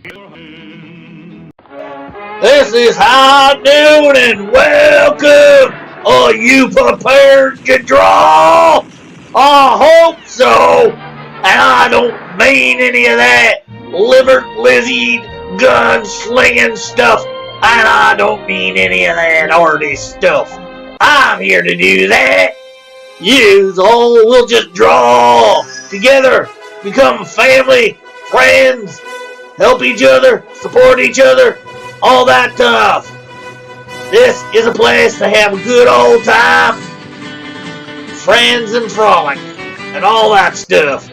This is High Noon and welcome. Are you prepared to draw? I hope so. And I don't mean any of that liver-lizzied, gun-slinging stuff. And I don't mean any of that arty stuff. I'm here to do that. You all will just draw together, become family, friends, help each other, support each other, all that stuff. This is a place to have a good old time, friends and frolic, and all that stuff.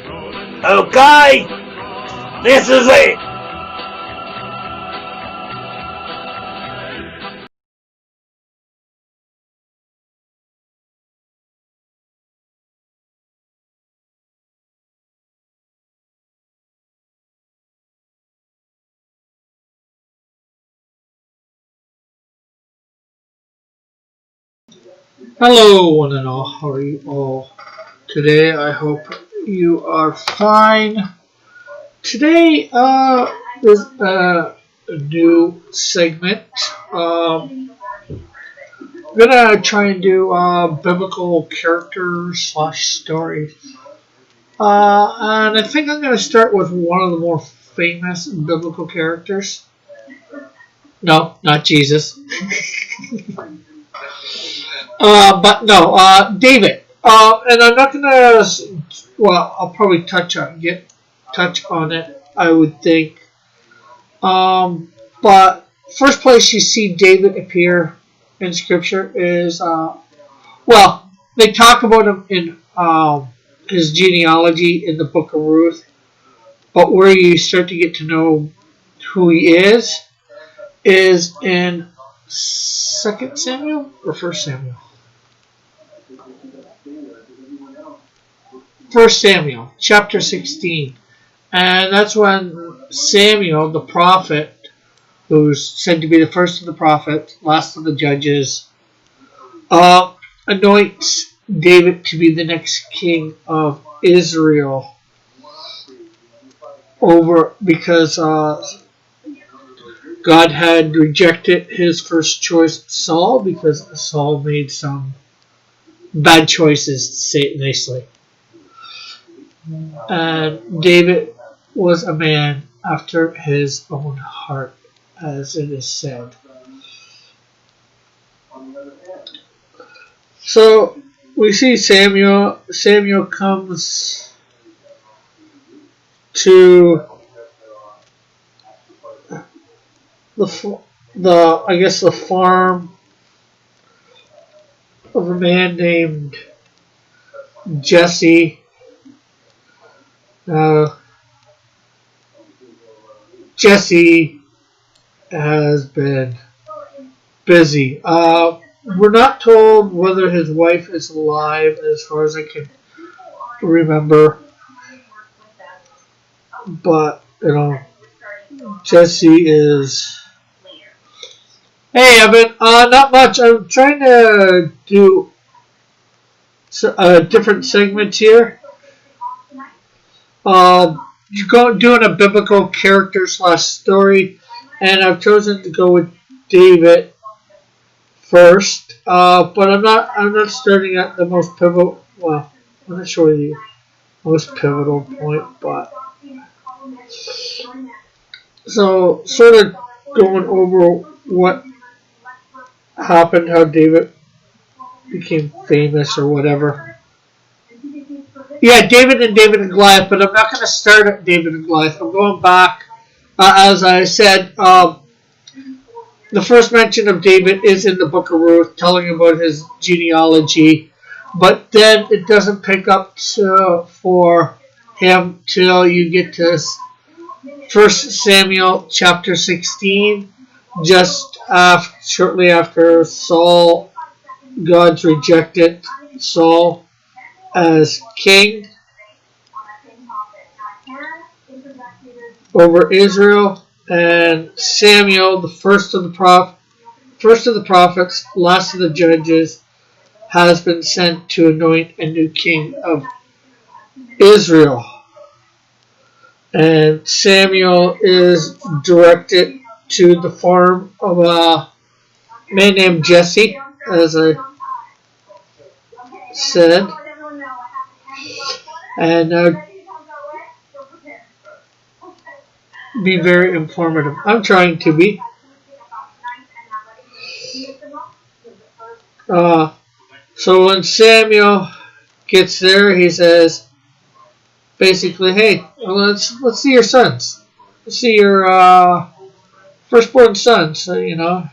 Okay? This is it. Hello one and all, how are you all today? I hope you are fine. Today is a new segment. I'm gonna try and do biblical characters / stories. And I think I'm gonna start with one of the more famous biblical characters. No, not Jesus. But no, David. And I'm not gonna. Well, I'll probably touch on it. I would think. But first place you see David appear in Scripture is well, they talk about him in his genealogy in the Book of Ruth, but where you start to get to know who he is in 2 Samuel or 1 Samuel? 1 Samuel, chapter 16. And that's when Samuel, the prophet, who's said to be the first of the prophets, last of the judges, anoints David to be the next king of Israel. Because God had rejected his first choice, Saul, because Saul made some bad choices, to say it nicely. And David was a man after his own heart, as it is said. So we see Samuel. Samuel comes to the farm of a man named Jesse. Jesse has been busy. We're not told whether his wife is alive, as far as I can remember. But, Jesse is... Hey, Evan, not much. I'm trying to do a different segment here. You're doing a biblical character / story, and I've chosen to go with David first. But I'm not starting at the most pivotal. Well, I'm not sure the most pivotal point, but so sort of going over what happened, how David became famous or whatever. Yeah, David and Goliath, but I'm not going to start at David and Goliath. I'm going back. As I said, the first mention of David is in the Book of Ruth, telling about his genealogy, but then it doesn't pick up for him till you get to 1 Samuel chapter 16, just shortly after Saul, God's rejected Saul as king over Israel, and Samuel, the first of the prophets, last of the judges, has been sent to anoint a new king of Israel. And Samuel is directed to the farm of a man named Jesse, as I said. And be very informative. I'm trying to be. So when Samuel gets there, he says, basically, hey, let's see your sons. Let's see your firstborn sons. You know.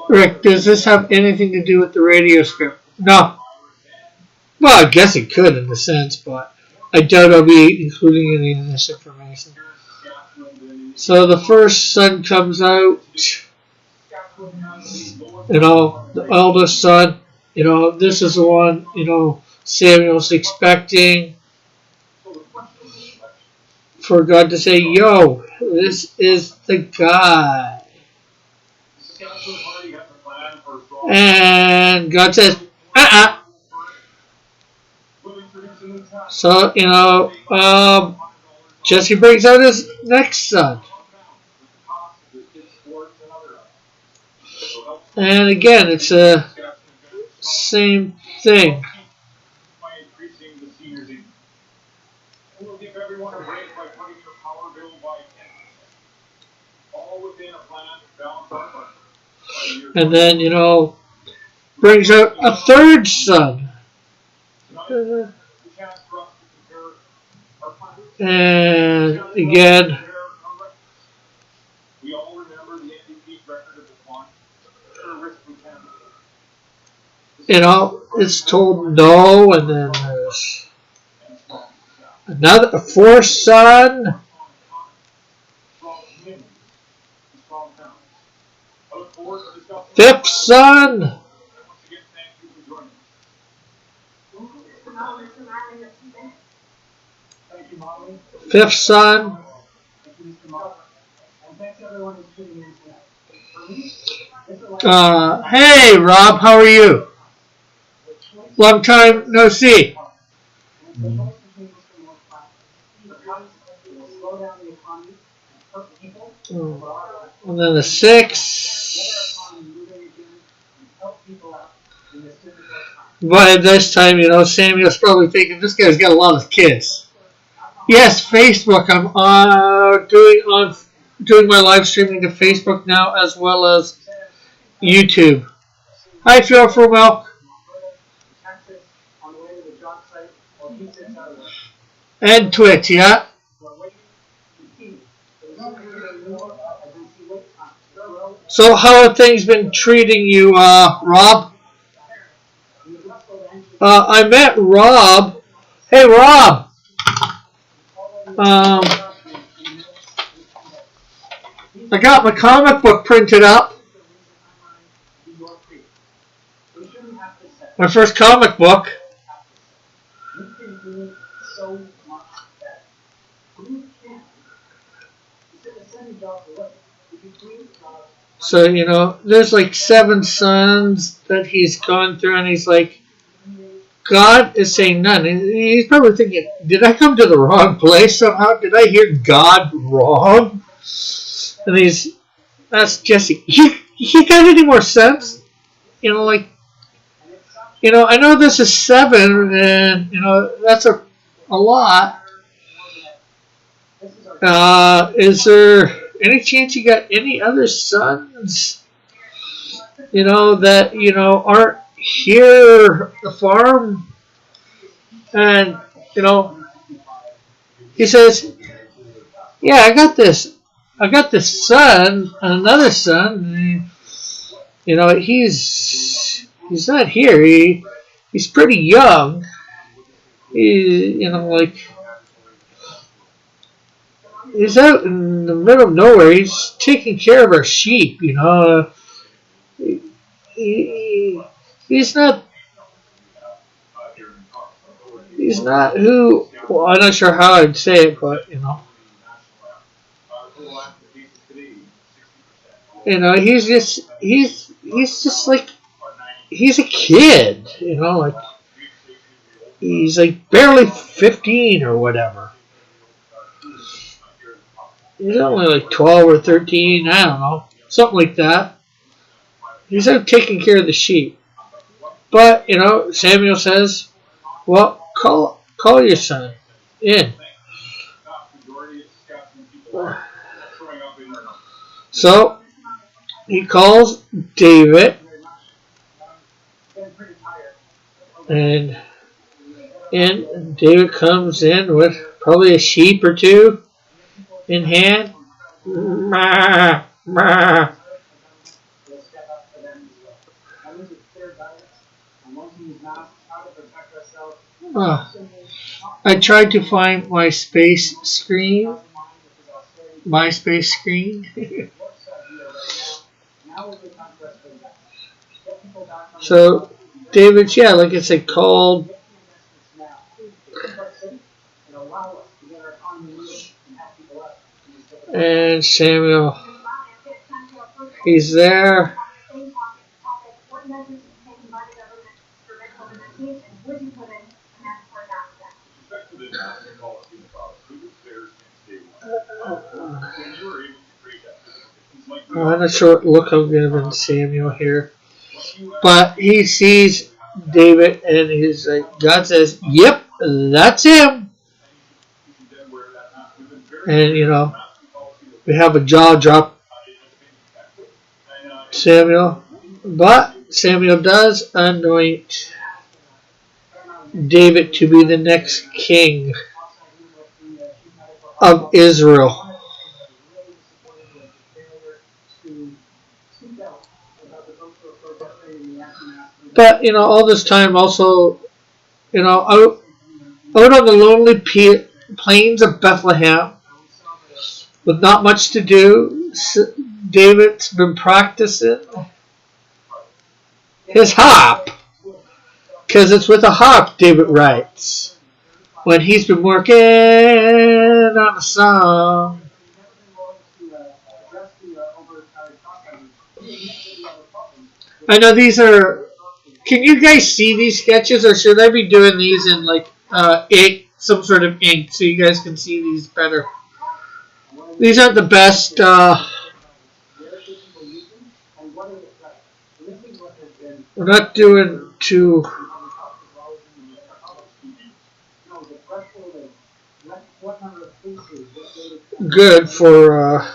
Rick, does this have anything to do with the radio script? No. Well, I guess it could in a sense, but I doubt I'll be including any of this information. So the first son comes out, you know, the eldest son, you know, this is the one, you know, Samuel's expecting for God to say, yo, this is the guy. And God says, So, you know, Jesse brings out his next son. And again, it's the same thing. And then, you know, brings out a third son. And again, you know, it's told no, and then there's a fourth son. Fifth son. Fifth son. Hey, Rob, how are you? Long time no see. And then the sixth. But at this time, you know, Samuel's probably thinking, this guy's got a lot of kids. Yes, Facebook. I'm doing my live streaming to Facebook now, as well as YouTube. Hi, Phil for Milk. And Twitch, yeah. So how have things been treating you, Rob? I met Rob. Hey, Rob. I got my comic book printed up. My first comic book. So, you know, there's like 7 sons that he's gone through, and he's like, God is saying none. And he's probably thinking, did I come to the wrong place somehow? Did I hear God wrong? And that's Jesse. You got any more sense? You know, like, you know, I know this is 7, and, you know, that's a lot. Is there any chance you got any other sons, you know, that, you know, aren't here at the farm? And, you know, he says, yeah, I got this son, another son, and, you know, he's not here. He's pretty young. You know, like, he's out in the middle of nowhere. He's taking care of our sheep, you know. He's not who, well, I'm not sure how I'd say it, but, you know. You know, he's just like, he's a kid, you know, like, he's like barely 15 or whatever. He's only like 12 or 13, I don't know, something like that. He's out taking care of the sheep. But, you know, Samuel says, well, call your son in. So, he calls David, and David comes in with probably a sheep or two in hand. Mah, mah. Oh, I tried to find MySpace screen. So, David, yeah, like I said, called. And Samuel, he's there. I'm not sure what look I'm giving Samuel here. But he sees David and he's like, God says, yep, that's him. And, you know, we have a jaw drop, Samuel. But Samuel does anoint David to be the next king of Israel. But, you know, all this time also, you know, out on the lonely plains of Bethlehem, with not much to do, David's been practicing his harp. Because it's with a harp, David writes, when he's been working on a song. I know these are... Can you guys see these sketches, or should I be doing these in like ink, some sort of ink, so you guys can see these better? These aren't the best. We're not doing too good for.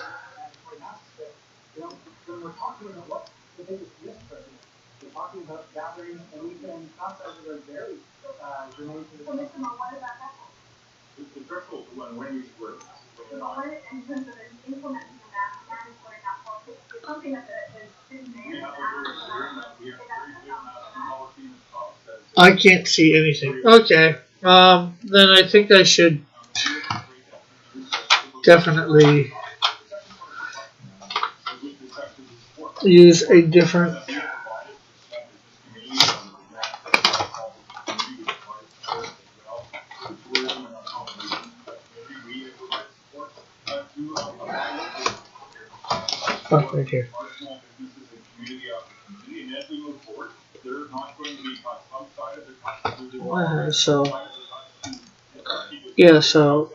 I can't see anything. Okay. Then I think I should definitely use a different. Oh, right here. So, yeah, so.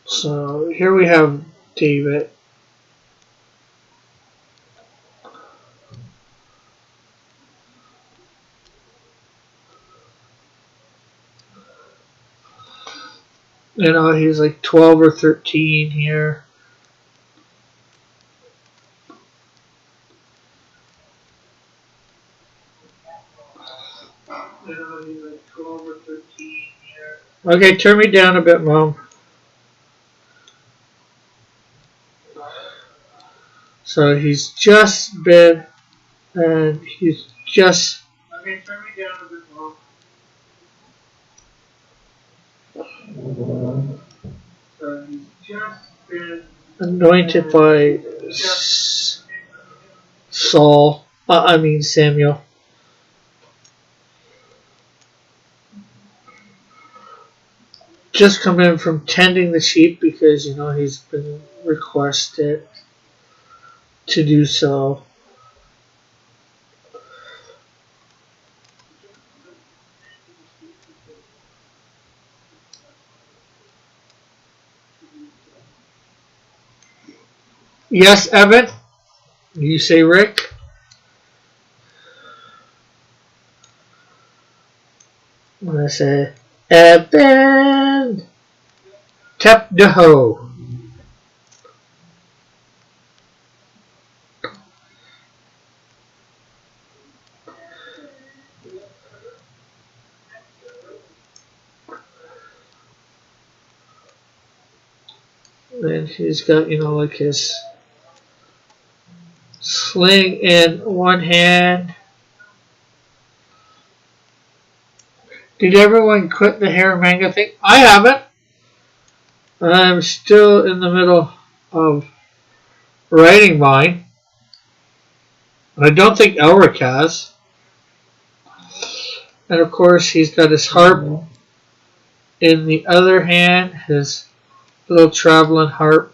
So here we have David. You know, he's like 12 or 13 here. You know, he's like 12 or 13 here. Okay, turn me down a bit, Mom. So he's just been, and he's just. Okay, turn me down a bit, Mom. So he's just been anointed by Samuel. just come in from tending the sheep because, you know, he's been requested to do so. Yes, Evan? You say Rick? I'm going to say Evan Tepdaho. And he's got, you know, like his sling in one hand. Did everyone quit the hair manga thing? I haven't. I'm still in the middle of writing mine. I don't think Elric has. And of course, he's got his harp in the other hand, his little traveling harp.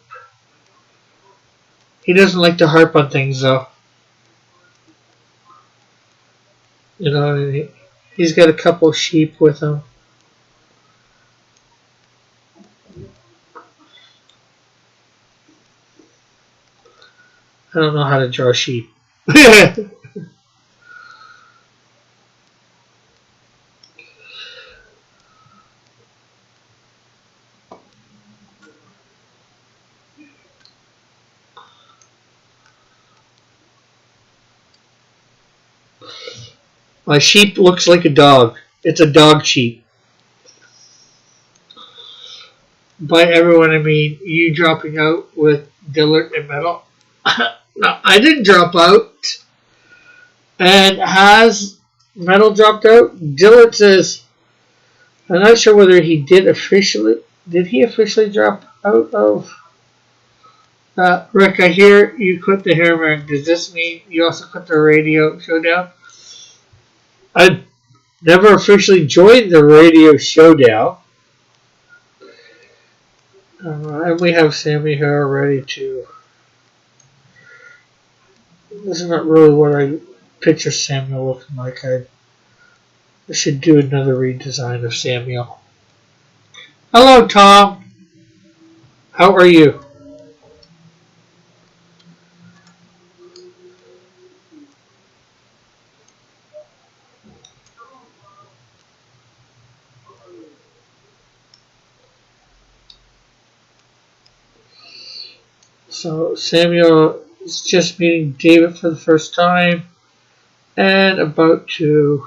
He doesn't like to harp on things, though. You know, he's got a couple sheep with him. I don't know how to draw sheep. My sheep looks like a dog. It's a dog sheep. By everyone, I mean you dropping out with Dillard and Metal. No, I didn't drop out. And has Metal dropped out? Dillard says, I'm not sure whether he did officially. Did he officially drop out of? Rick, I hear you quit the Hairman. Does this mean you also quit the Radio Showdown? I never officially joined the Radio Showdown. And we have Sammy here ready to. This is not really what I picture Samuel looking like. I should do another redesign of Samuel. Hello, Tom. How are you? So Samuel is just meeting David for the first time and about to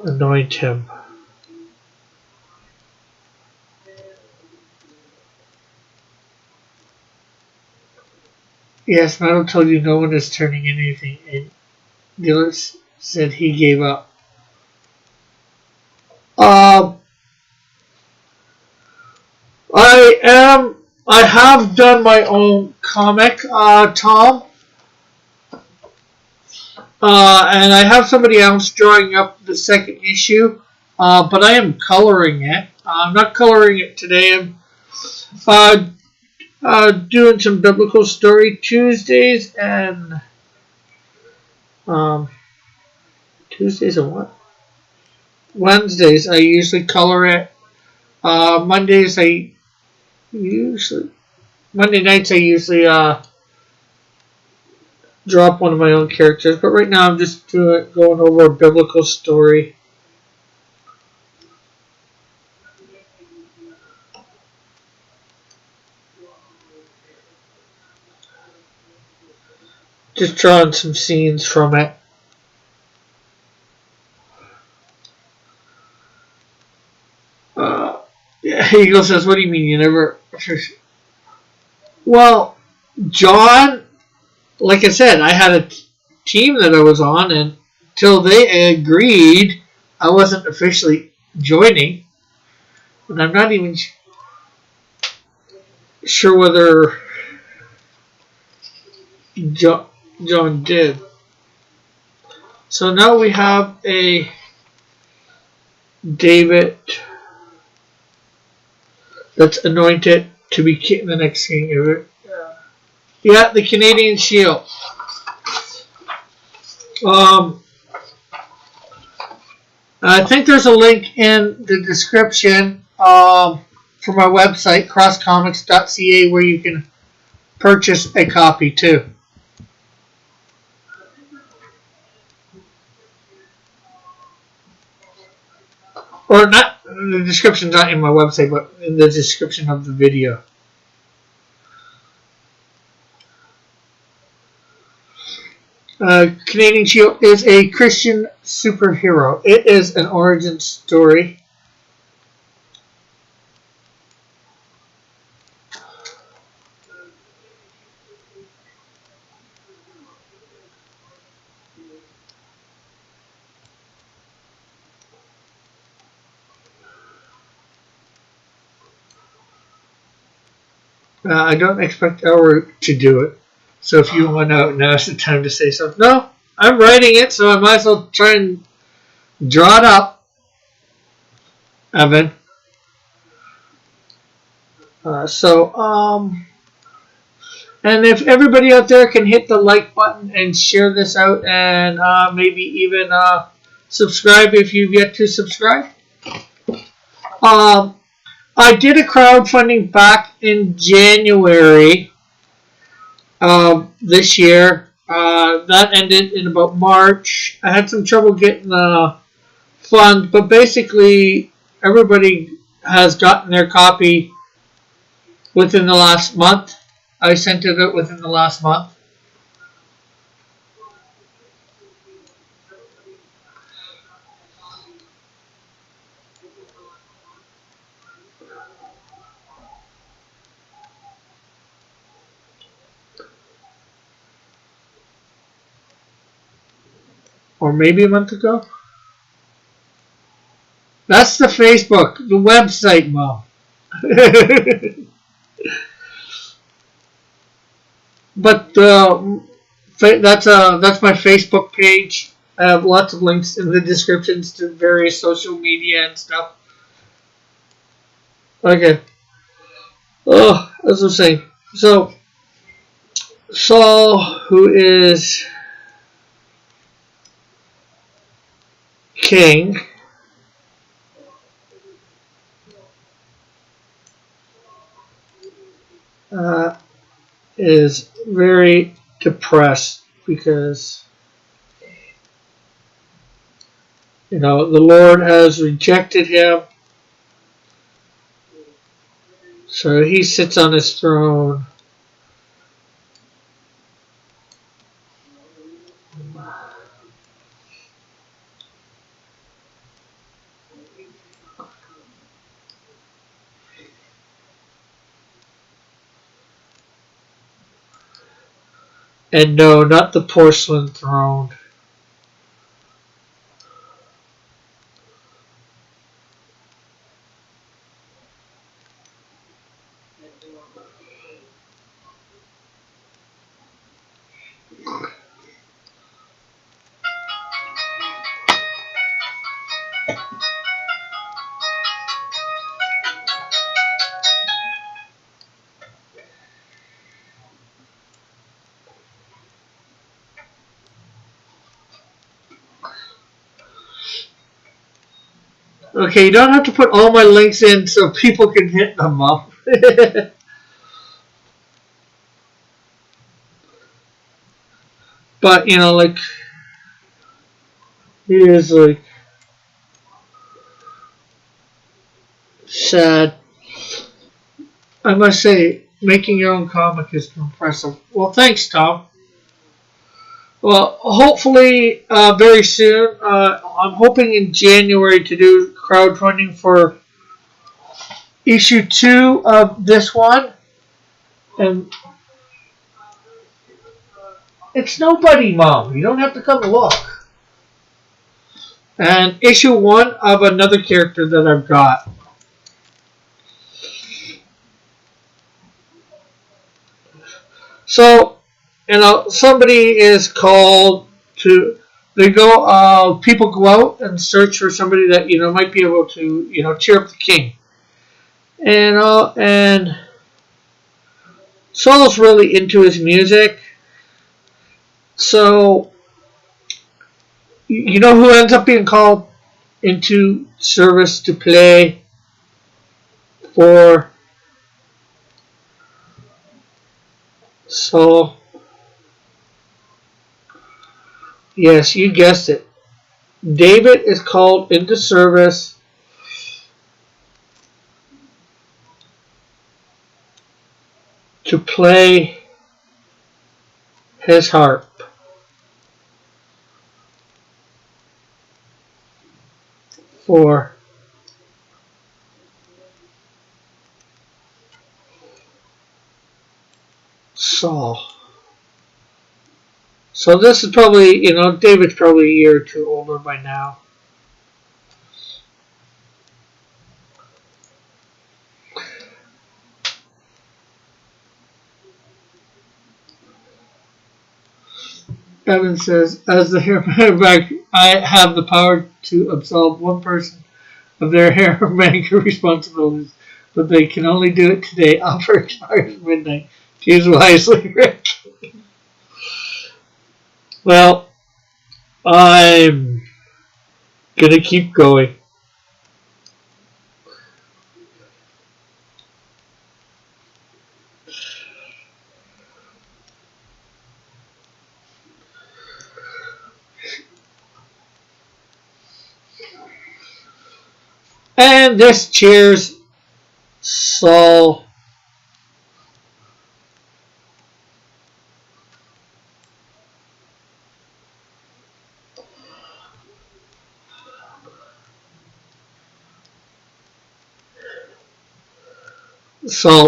anoint him. Yes, Metal told you no one is turning in anything in. Gillis said he gave up. I have done my own comic, Tom. And I have somebody else drawing up the second issue. But I am coloring it. I'm not coloring it today. I'm doing some Biblical Story Tuesdays and Tuesdays and what? Wednesdays I usually color it. Monday nights I usually drop one of my own characters, but right now I'm just going over a biblical story. Just drawing some scenes from it. Eagle says, what do you mean you never... Well, John, like I said, I had a team that I was on, and until they agreed, I wasn't officially joining. And I'm not even sure whether John did. So now we have a David that's anointed to be the next king. Yeah, the Canadian Shield. I think there's a link in the description for my website, crosscomics.ca, where you can purchase a copy too. Or not, the description's not in my website, but in the description of the video. Canadian Shield is a Christian superhero. It is an origin story. I don't expect Elroy to do it. So if you want out, now's the time to say something. No, I'm writing it, so I might as well try and draw it up. Evan. And if everybody out there can hit the like button and share this out, and maybe even subscribe if you've yet to subscribe. I did a crowdfunding back in January this year. That ended in about March. I had some trouble getting the fund, but basically everybody has gotten their copy within the last month. I sent it out within the last month. Or maybe a month ago. That's the Facebook, the website, Mom. But that's my Facebook page. I have lots of links in the descriptions to various social media and stuff. Okay. Oh, as I'm saying. So, Saul, who is king, is very depressed because, the Lord has rejected him. So he sits on his throne. And no, not the porcelain throne. Okay, you don't have to put all my links in so people can hit them up. But, like, he is, like, sad. I must say, making your own comic is impressive. Well, thanks, Tom. Well, hopefully, very soon. I'm hoping in January to do crowdfunding for issue 2 of this one. And it's nobody, Mom. You don't have to come look. And issue 1 of another character that I've got. So, somebody is called to they go. People go out and search for somebody that might be able to cheer up the king, and Saul's really into his music. So you know who ends up being called into service to play for Saul? Yes, you guessed it. David is called into service to play his harp for Saul. So this is probably, David's probably a year or two older by now. Evan says, as the hairbank, I have the power to absolve one person of their hairbank responsibilities, but they can only do it today. Offer expires midnight. Choose wisely, Rick. Well, I'm gonna keep going. And this cheers Saul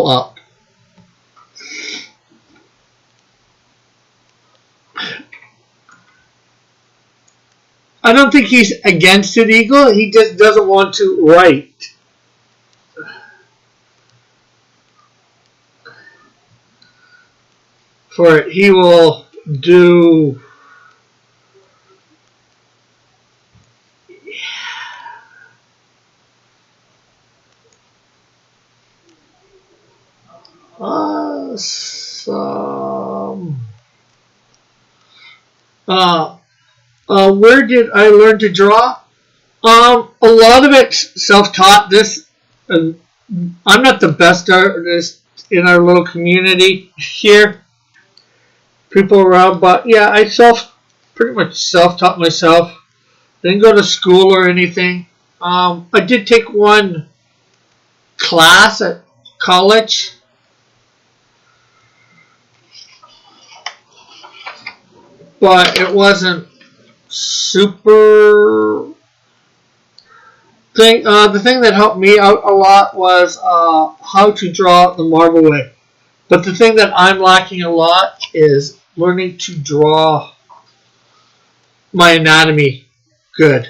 up. I don't think he's against it, Eagle. He just doesn't want to write. For it, he will do. Where did I learn to draw? A lot of it's self-taught. I'm not the best artist in our little community here. People around, but yeah, I pretty much self-taught myself. Didn't go to school or anything. I did take one class at college. But it wasn't super thing. The thing that helped me out a lot was how to draw the marble way. But the thing that I'm lacking a lot is learning to draw my anatomy good.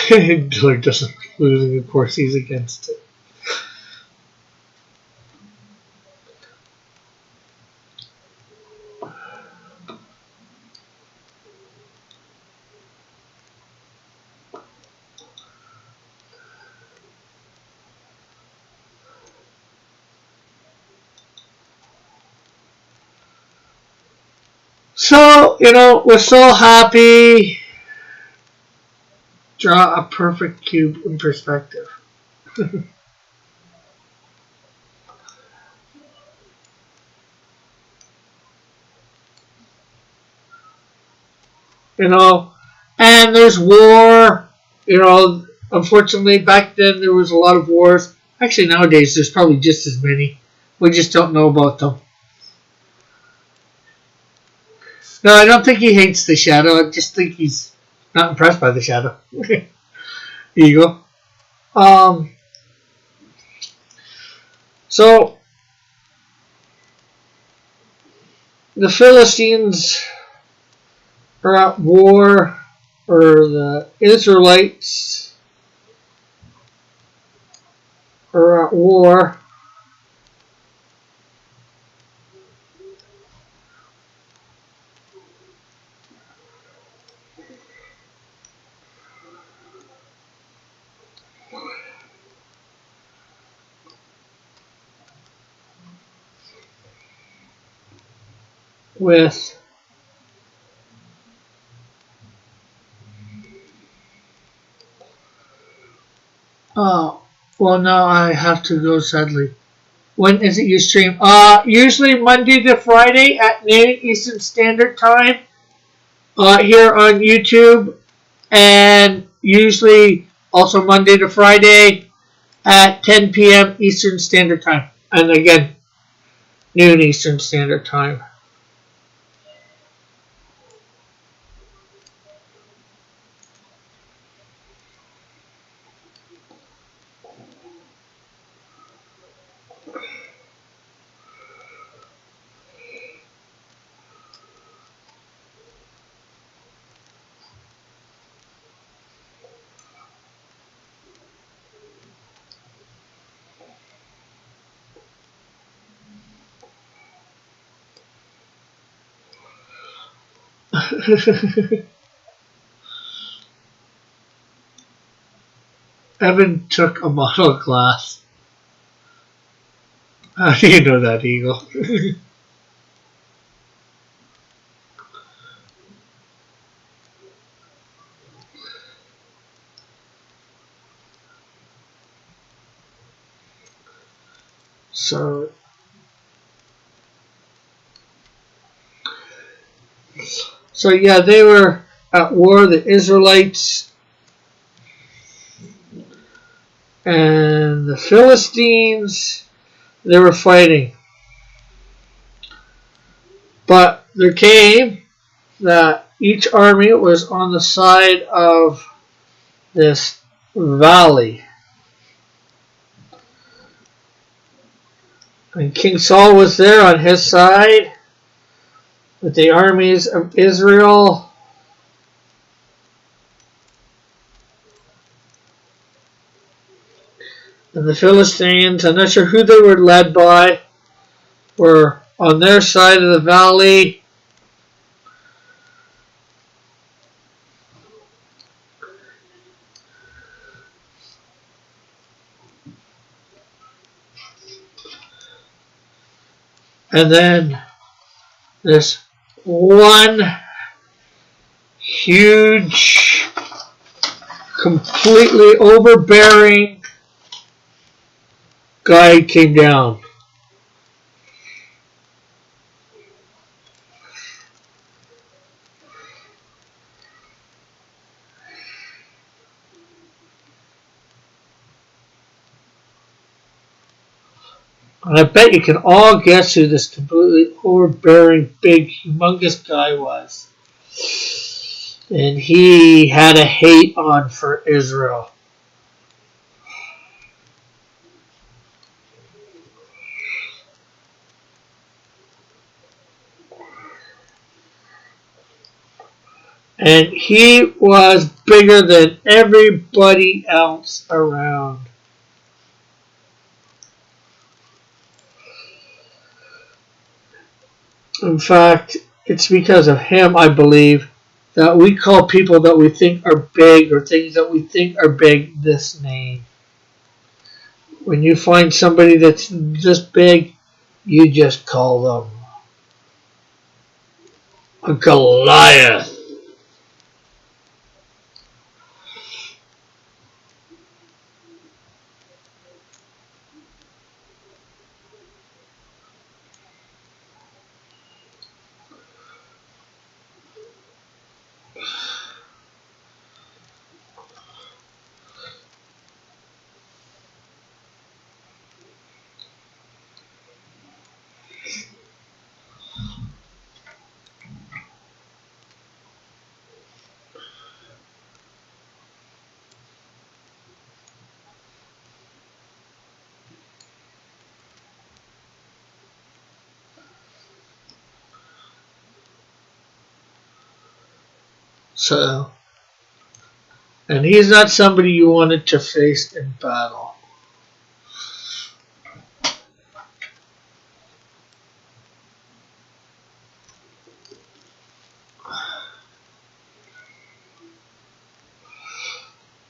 Diller doesn't losing, of course he's against it. So, we're so happy. Draw a perfect cube in perspective. And there's war. Unfortunately, back then there was a lot of wars. Actually, nowadays there's probably just as many. We just don't know about them. No, I don't think he hates the Shadow. I just think he's not impressed by the Shadow. Eagle. So, the Philistines are at war, or the Israelites are at war with well, now I have to go, sadly. When is it you stream? Usually Monday to Friday at noon Eastern Standard Time here on YouTube, and usually also Monday to Friday at 10 p.m. Eastern Standard Time. And again, noon Eastern Standard Time. Evan took a model class. How do you know that, Eagle? So yeah, they were at war, the Israelites and the Philistines. They were fighting. But there came that each army was on the side of this valley. And King Saul was there on his side with the armies of Israel. And the Philistines, I'm not sure who they were led by, were on their side of the valley. And then this one huge, completely overbearing guy came down. And I bet you can all guess who this completely overbearing, big, humongous guy was. And he had a hate on for Israel. And he was bigger than everybody else around. In fact, it's because of him, I believe, that we call people that we think are big or things that we think are big this name. When you find somebody that's just big, you just call them a Goliath. So, and he's not somebody you wanted to face in battle.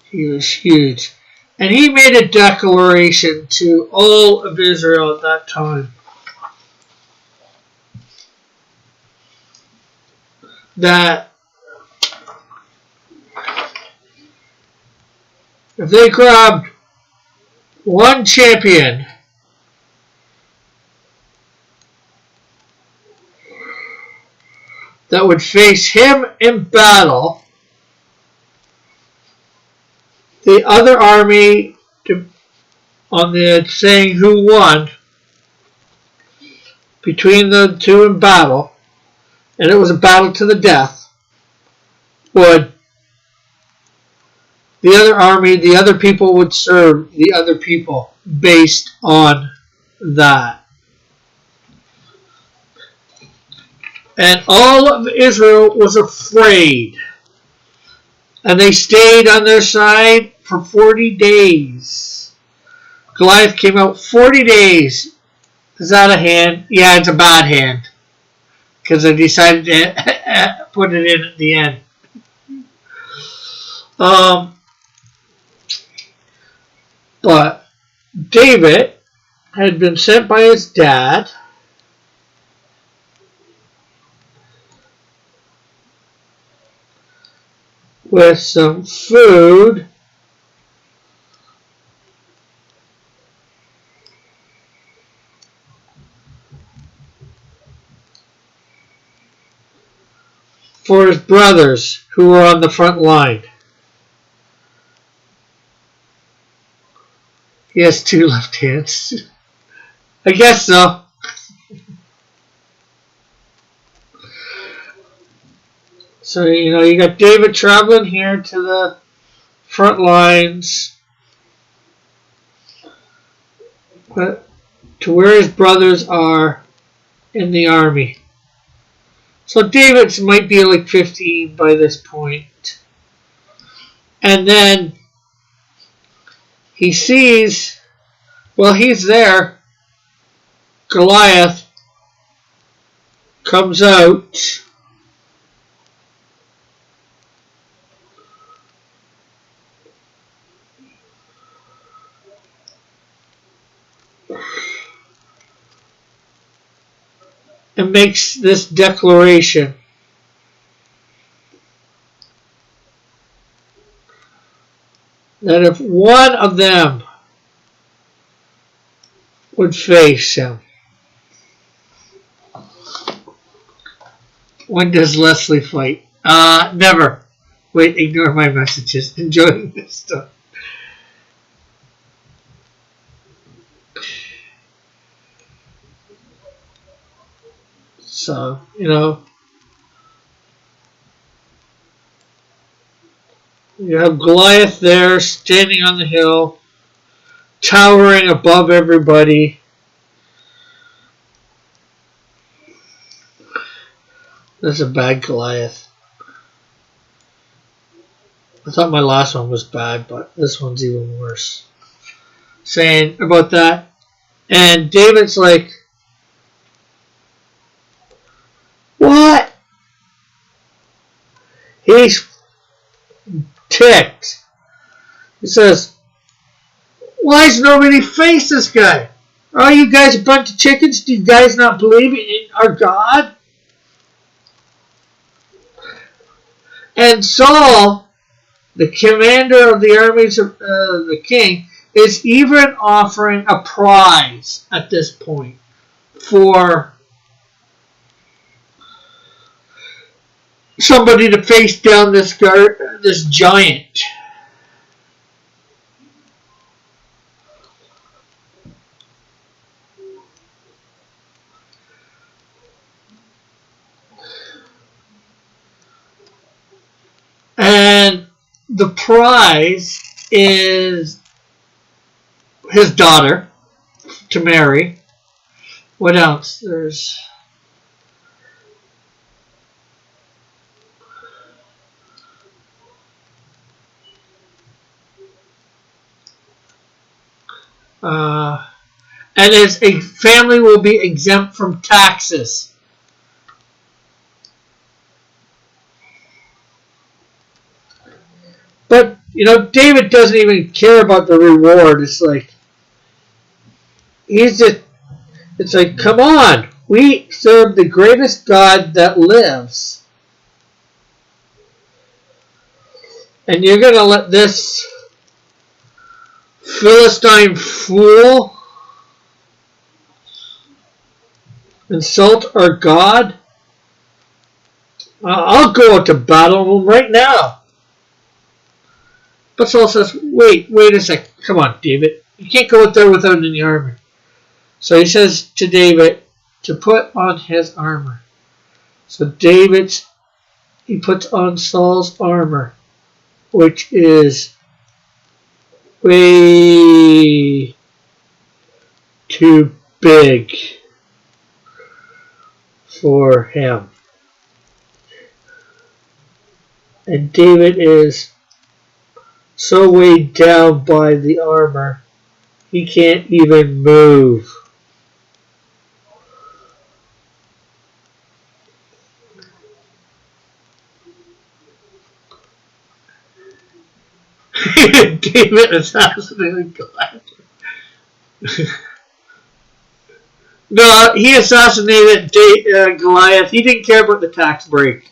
He was huge. And he made a declaration to all of Israel at that time. that if they grabbed one champion that would face him in battle, the other army, on the saying who won between the two in battle, and it was a battle to the death, would the other army, the other people would serve the other people based on that. And all of Israel was afraid. And they stayed on their side for 40 days. Goliath came out 40 days. Is that a hand? Yeah, it's a bad hand. Because I decided to put it in at the end. But David had been sent by his dad with some food for his brothers who were on the front line. He has two left hands. I guess so. So, you got David traveling here to the front lines, but to where his brothers are in the army. So David's might be like 15 by this point. And then he sees, well, he's there. Goliath comes out. And makes this declaration. That if one of them would face him. When does Leslie fight? Never. Wait, ignore my messages. Enjoying this stuff. So, you have Goliath there, standing on the hill, towering above everybody. This is a bad Goliath. I thought my last one was bad, but this one's even worse. Saying about that. And David's like, what? He's ticked. He says, why has nobody faced this guy? Are you guys a bunch of chickens? Do you guys not believe in our God? And Saul, the commander of the armies of the king, is even offering a prize at this point for somebody to face down this giant. And the prize is his daughter to marry. What else? There's and his family will be exempt from taxes. But, David doesn't even care about the reward. It's like, it's like, come on. We serve the greatest God that lives. And you're going to let this Philistine fool insult our God? I'll go out to battle with him right now. But Saul says, wait a second. Come on, David. You can't go out there without any armor. So he says to David to put on his armor. So he puts on Saul's armor, which is way too big for him. And David is so weighed down by the armor, he can't even move. David assassinated Goliath. No, he assassinated Goliath. He didn't care about the tax break.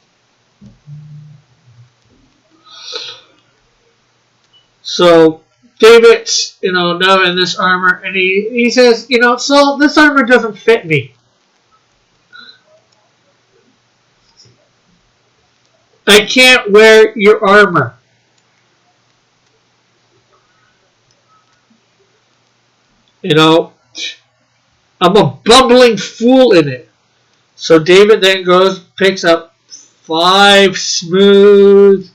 So David's, now in this armor, and he says, Saul, this armor doesn't fit me. I can't wear your armor. I'm a bumbling fool in it. So David then picks up 5 smooth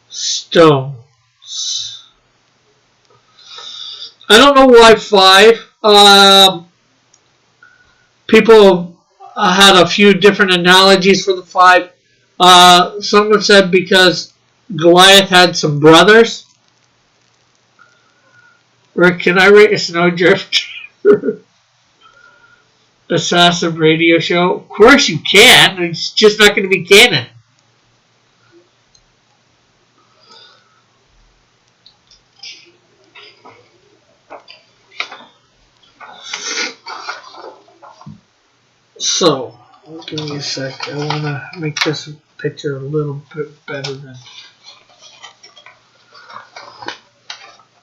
stones. I don't know why 5. People had a few different analogies for the 5. Someone said because Goliath had some brothers. Rick, can I rate a Snowdrift Assassin radio show? Of course you can. It's just not going to be canon. So, give me a sec. I want to make this picture a little bit better than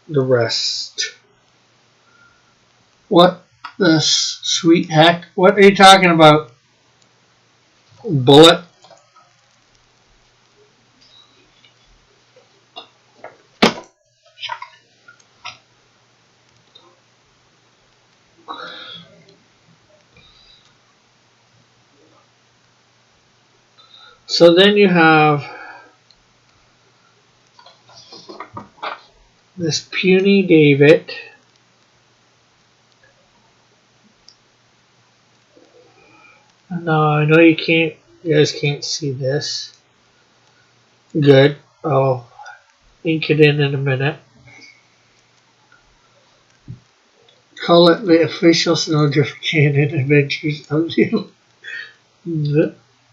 the rest. What the sweet heck? What are you talking about? Bullet? So then you have this puny David. No, I know you guys can't see this. Good. I'll ink it in a minute. Call it the official Snowdrift Canon Adventures of the.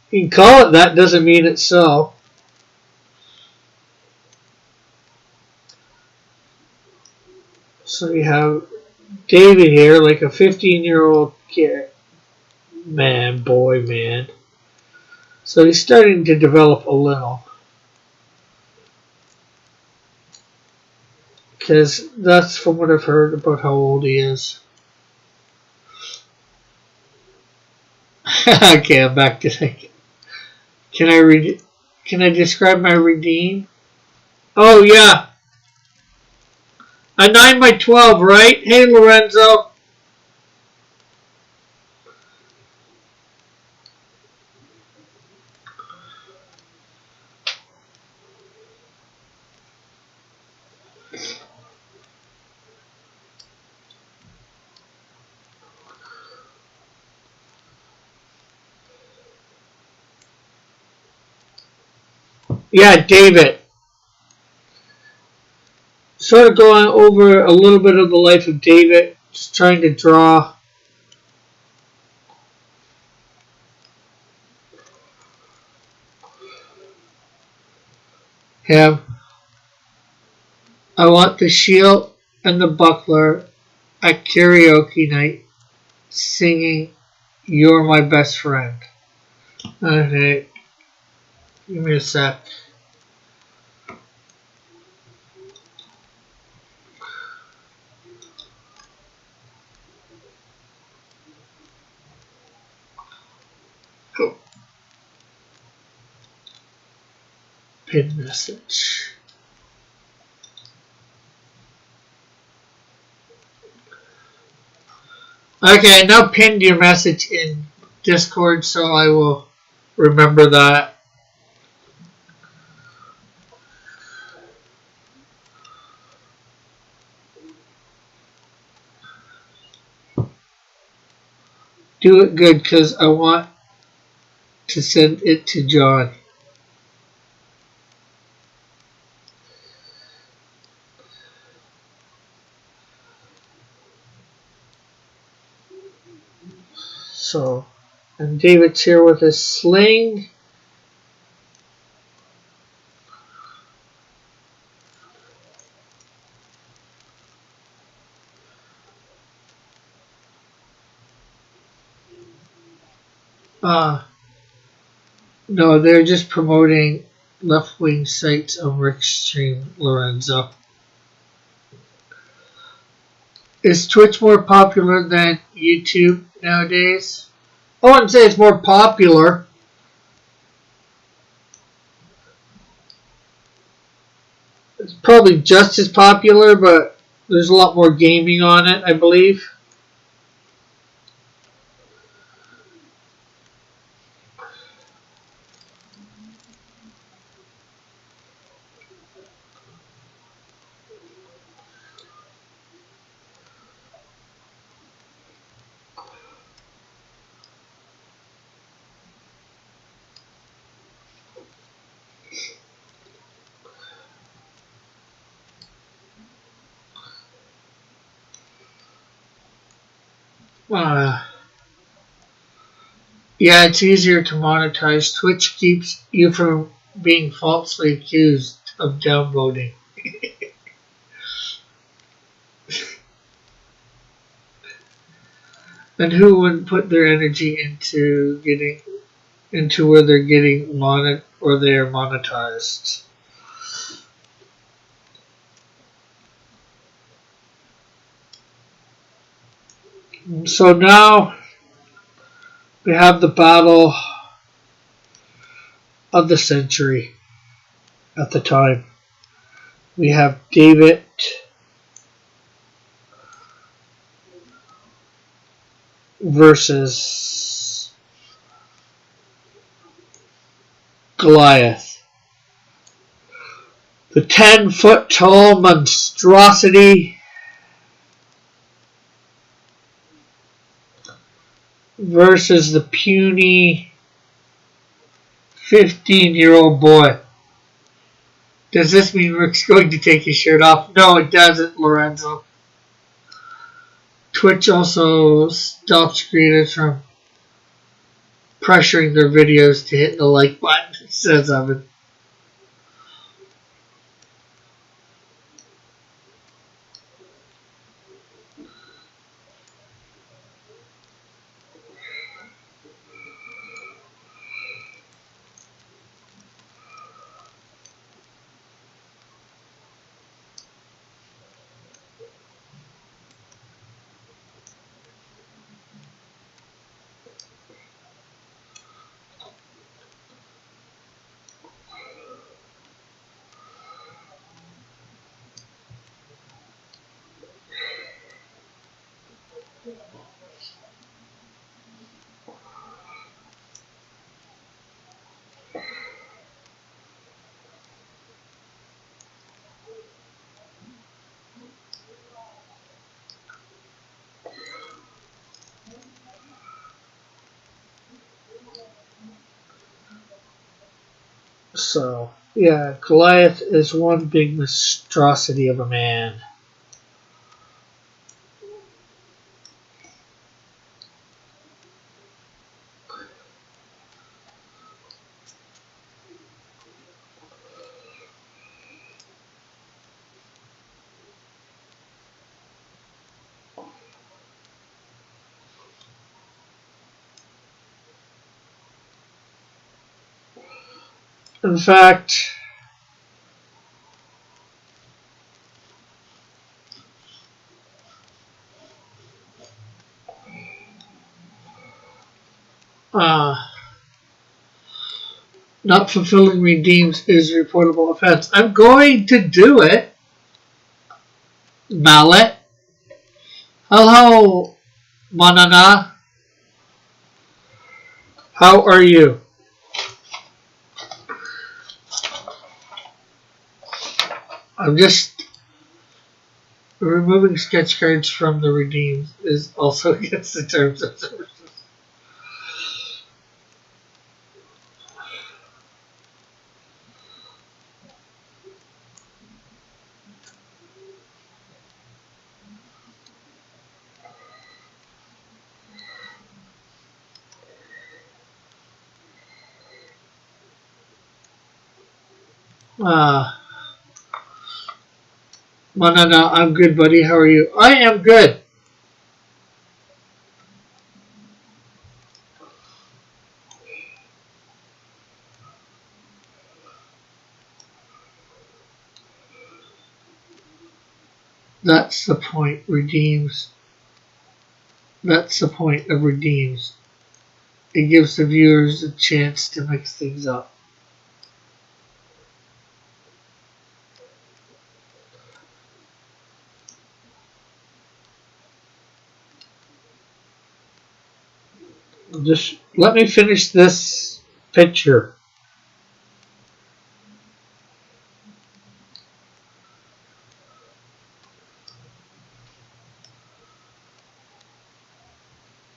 You can call it that, doesn't mean it's so. So you have David here, like a 15-year-old kid. Boy. So he's starting to develop a little. Because that's from what I've heard about how old he is. Okay, I'm back to thinking. Can I describe my redeem? Oh yeah. A 9x12, right? Hey Lorenzo. Yeah, David. Sort of going over a little bit of the life of David. Just trying to draw him. I want the shield and the buckler at karaoke night singing You're My Best Friend. Okay. Give me a sec. pin message. Okay, I now pinned your message in Discord, so I will remember that. Do it good, because I want to send it to John. So, and David's here with his sling. No, they're just promoting left-wing sites of Rick Stream, Lorenzo. Is Twitch more popular than YouTube nowadays? I wouldn't say it's more popular. It's probably just as popular, but there's a lot more gaming on it, I believe. Yeah, it's easier to monetize. Twitch keeps you from being falsely accused of downvoting. And who wouldn't put their energy into where they're getting or they are monetized? So now we have the battle of the century at the time. We have David versus Goliath. The 10-foot tall monstrosity versus the puny 15-year-old boy. Does this mean Rick's going to take his shirt off? No, it doesn't, Lorenzo. Twitch also stops creators from pressuring their videos to hit the like button, says Evan. So, yeah, Goliath is one big monstrosity of a man. In fact, Not fulfilling redeems is a reportable offense. I'm going to do it. Mallet. Hello, Manana. How are you? I'm just removing sketch cards from the redeems is also against the terms of services. Manana, I'm good, buddy. How are you? I am good. That's the point. Redeems. That's the point of redeems. It gives the viewers a chance to mix things up. Just let me finish this picture.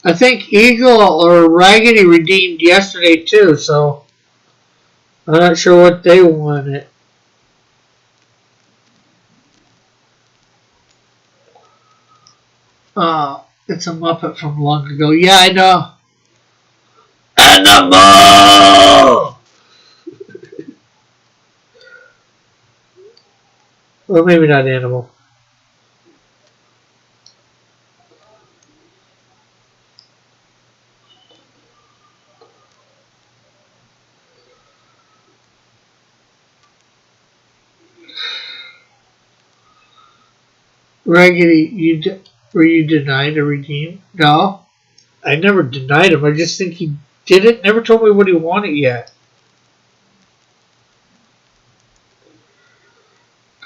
I think Eagle or Raggedy redeemed yesterday too, so I'm not sure what they wanted. It's a Muppet from long ago. Yeah, I know. Animal! Well, maybe not animal. Raggedy, were you denied a redeem? No, I never denied him. I just think he did it. Never told me what he wanted yet.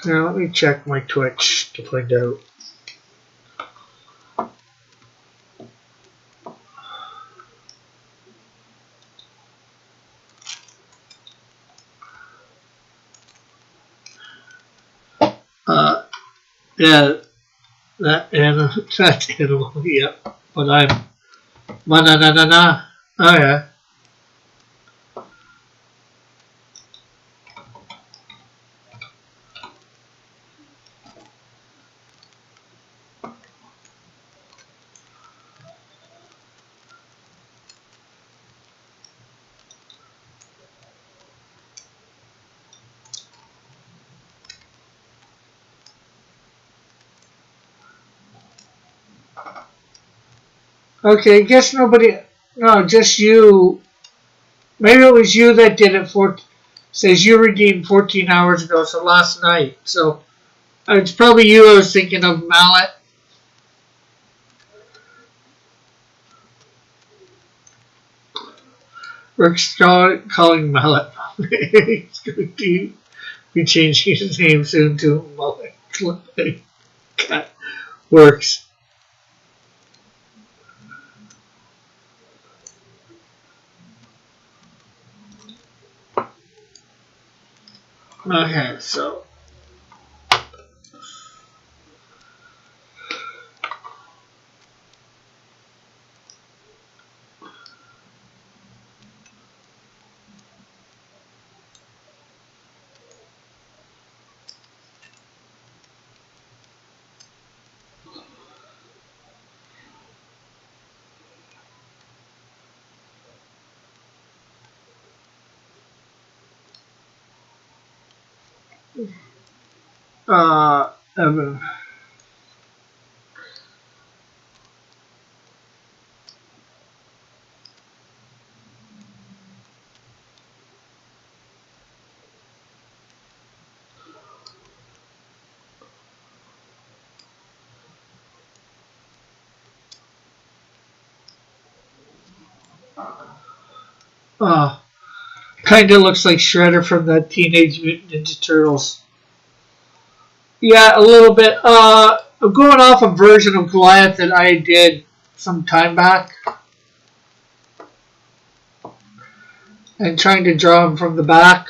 Now let me check my Twitch to find out. Yeah, that animal, that animal, yep. But I'm na. Oh yeah. Okay, guess nobody. No, just you. Maybe it was you that did it. Says you redeemed 14 hours ago, so last night. So it's probably you. I was thinking of Mallet. Rick's calling Mallet. He's going to be changing his name soon to Mullet. Works. Okay, so. Evan. Uh, Kind of looks like Shredder from the Teenage Mutant Ninja Turtles. Yeah, a little bit. I'm going off a version of Goliath that I did some time back. And trying to draw him from the back.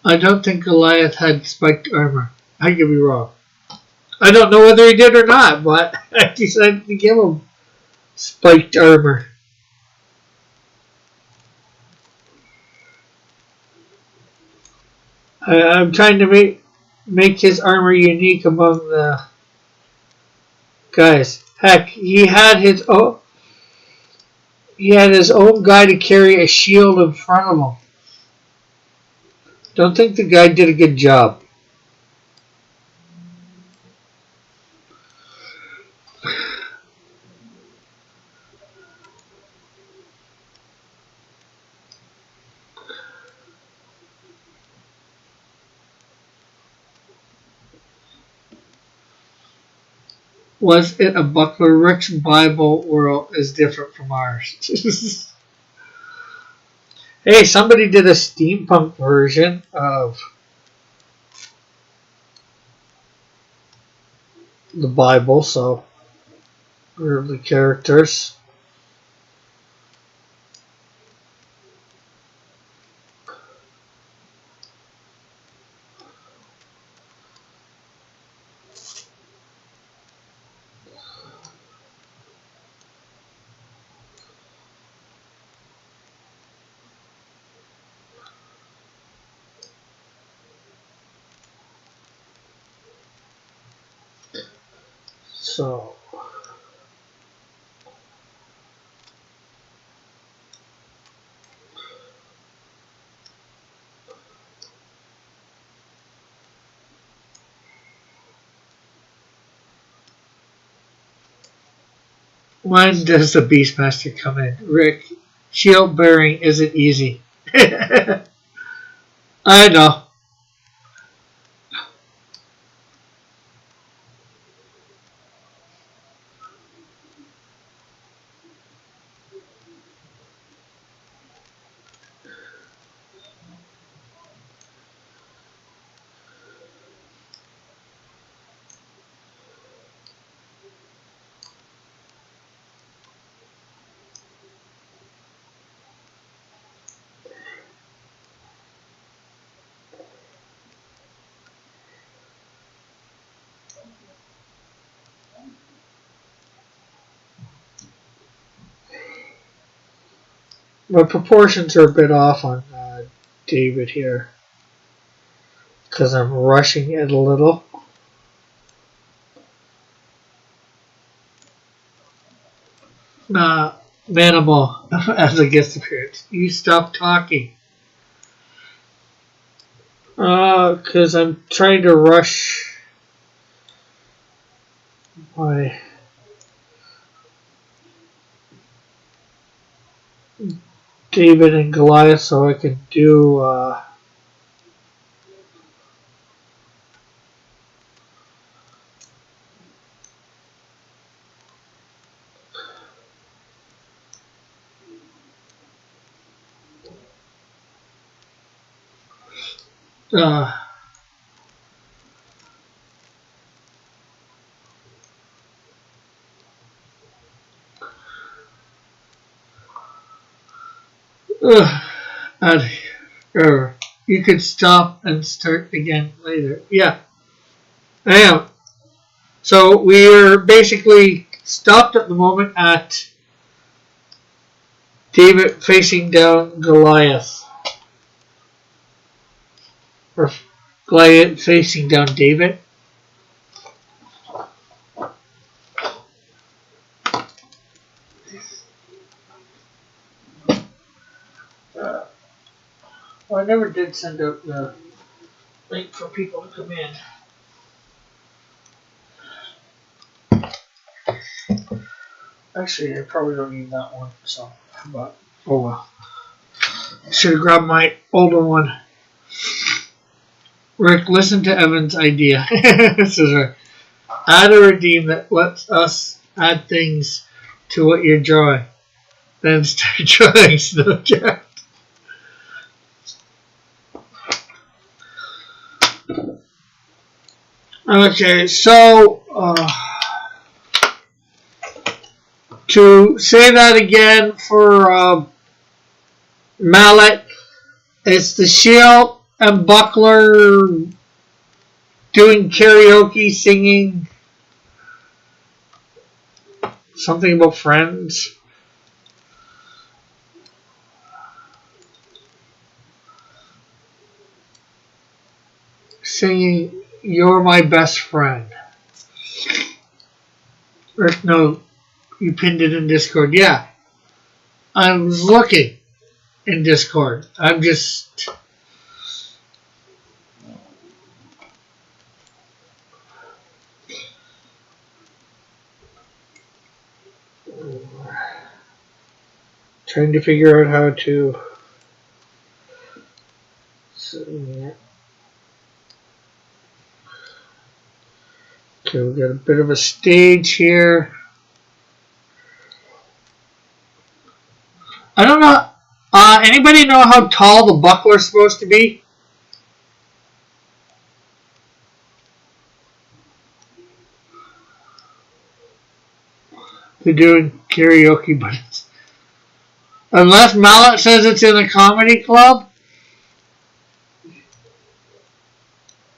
I don't think Goliath had spiked armor. I could be wrong. I don't know whether he did or not, but I decided to give him spiked armor. I'm trying to make his armor unique among the guys. Heck, he had his own guy to carry a shield in front of him. Don't think the guy did a good job. Was it a buckler? Rick's Bible world is different from ours. Hey, somebody did a steampunk version of the Bible, so we're the characters. So when does the Beastmaster come in? Rick, shield bearing isn't easy. I know. My proportions are a bit off on David here because I'm rushing it a little. Manimal as a guest appearance. You stop talking. Because I'm trying to rush my David and Goliath so I can do uh, uh, you could stop and start again later. Yeah, I am. So we're basically stopped at the moment at David facing down Goliath. Or Goliath facing down David. Well, I never did send out the link for people to come in. Actually, I probably don't need that one. So, but oh well. Should have grabbed my older one. Rick, listen to Evan's idea. This is right. Add a redeem that lets us add things to what you're drawing. Then start drawing Snowjack. Okay, so to say that again for Mallet, it's the Shield and Buckler doing karaoke, singing something about friends. Singing You're My Best Friend. Rick, no, you pinned it in Discord. Yeah, I was looking in Discord. I'm just... trying to figure out how to... Okay, we got a bit of a stage here. I don't know. Anybody know how tall the buckler's supposed to be? They're doing karaoke, but it's... Unless Mallet says it's in a comedy club.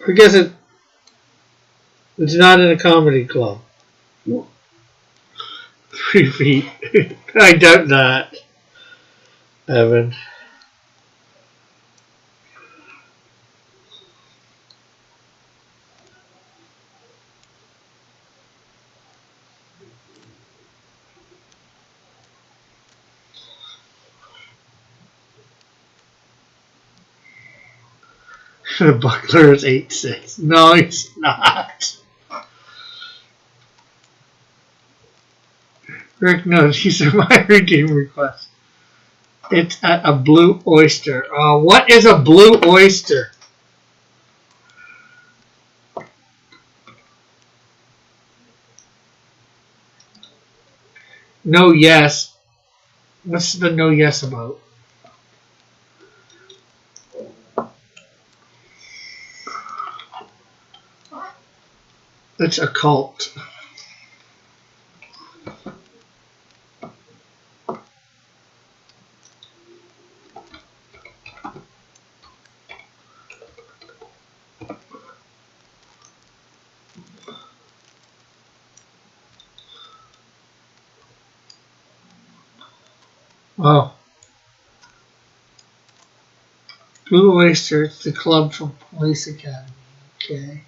I guess it's not in a comedy club. 3 feet. I doubt that, Evan. The buckler is 8'6". No, he's not. Rick, no, these are my redeem requests. It's at a Blue Oyster. What is a Blue Oyster? No, yes. What's the no, yes about? It's a cult. Oh. Blue Oyster, it's the club from Police Academy. Okay.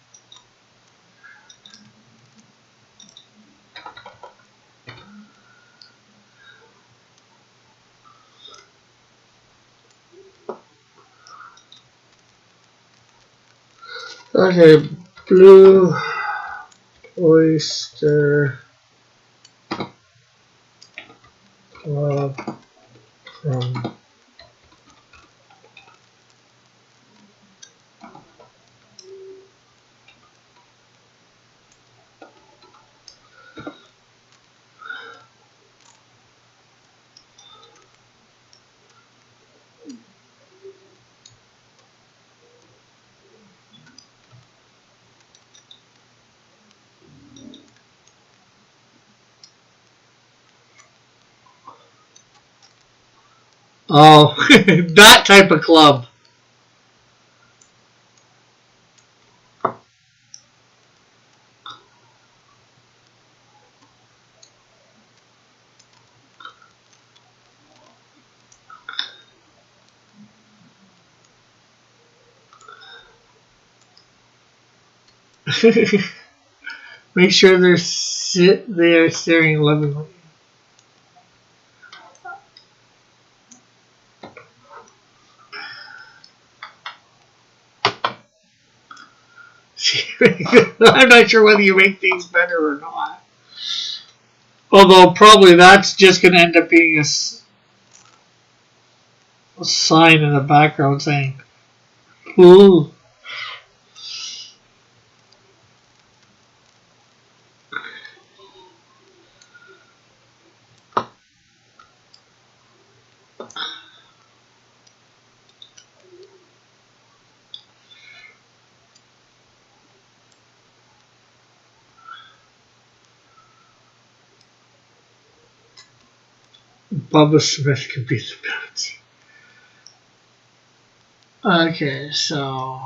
Okay, Blue Oyster Club from Oh, that type of club. Make sure they're staring lovingly. I'm not sure whether you make things better or not. Although probably that's just going to end up being a sign in the background saying, "Ooh." Bubba Smith could be the bouncer. Okay, so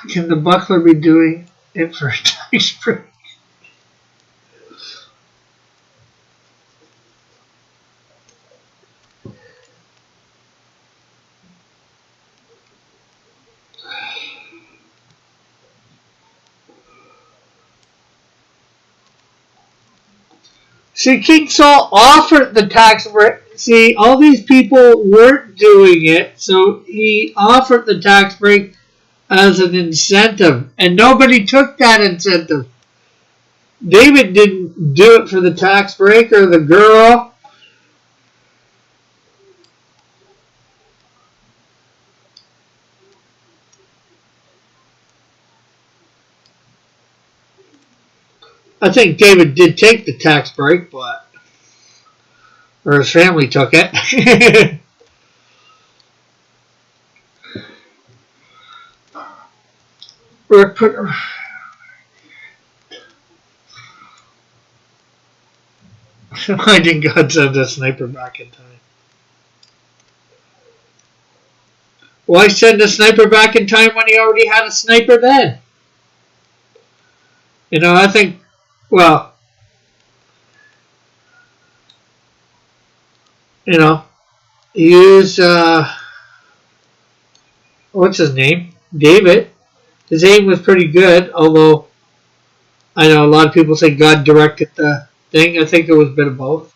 can the buckler be doing it for a tax break? See, King Saul offered the tax break. See, all these people weren't doing it, so he offered the tax break as an incentive, and nobody took that incentive. David didn't do it for the tax break or the girl. I think David did take the tax break, but or his family took it. Why didn't God send a sniper back in time? Why send a sniper back in time when he already had a sniper then? You know, I think, well, you know, use, what's his name? David. His aim was pretty good, although I know a lot of people say God directed the thing. I think it was a bit of both.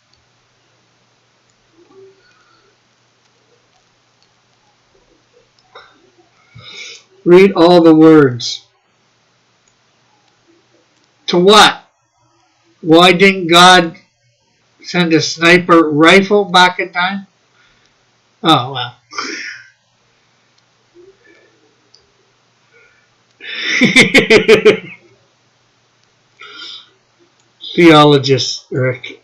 Read all the words. To what? Why didn't God send a sniper rifle back in time? Oh, well. Theologist, Rick.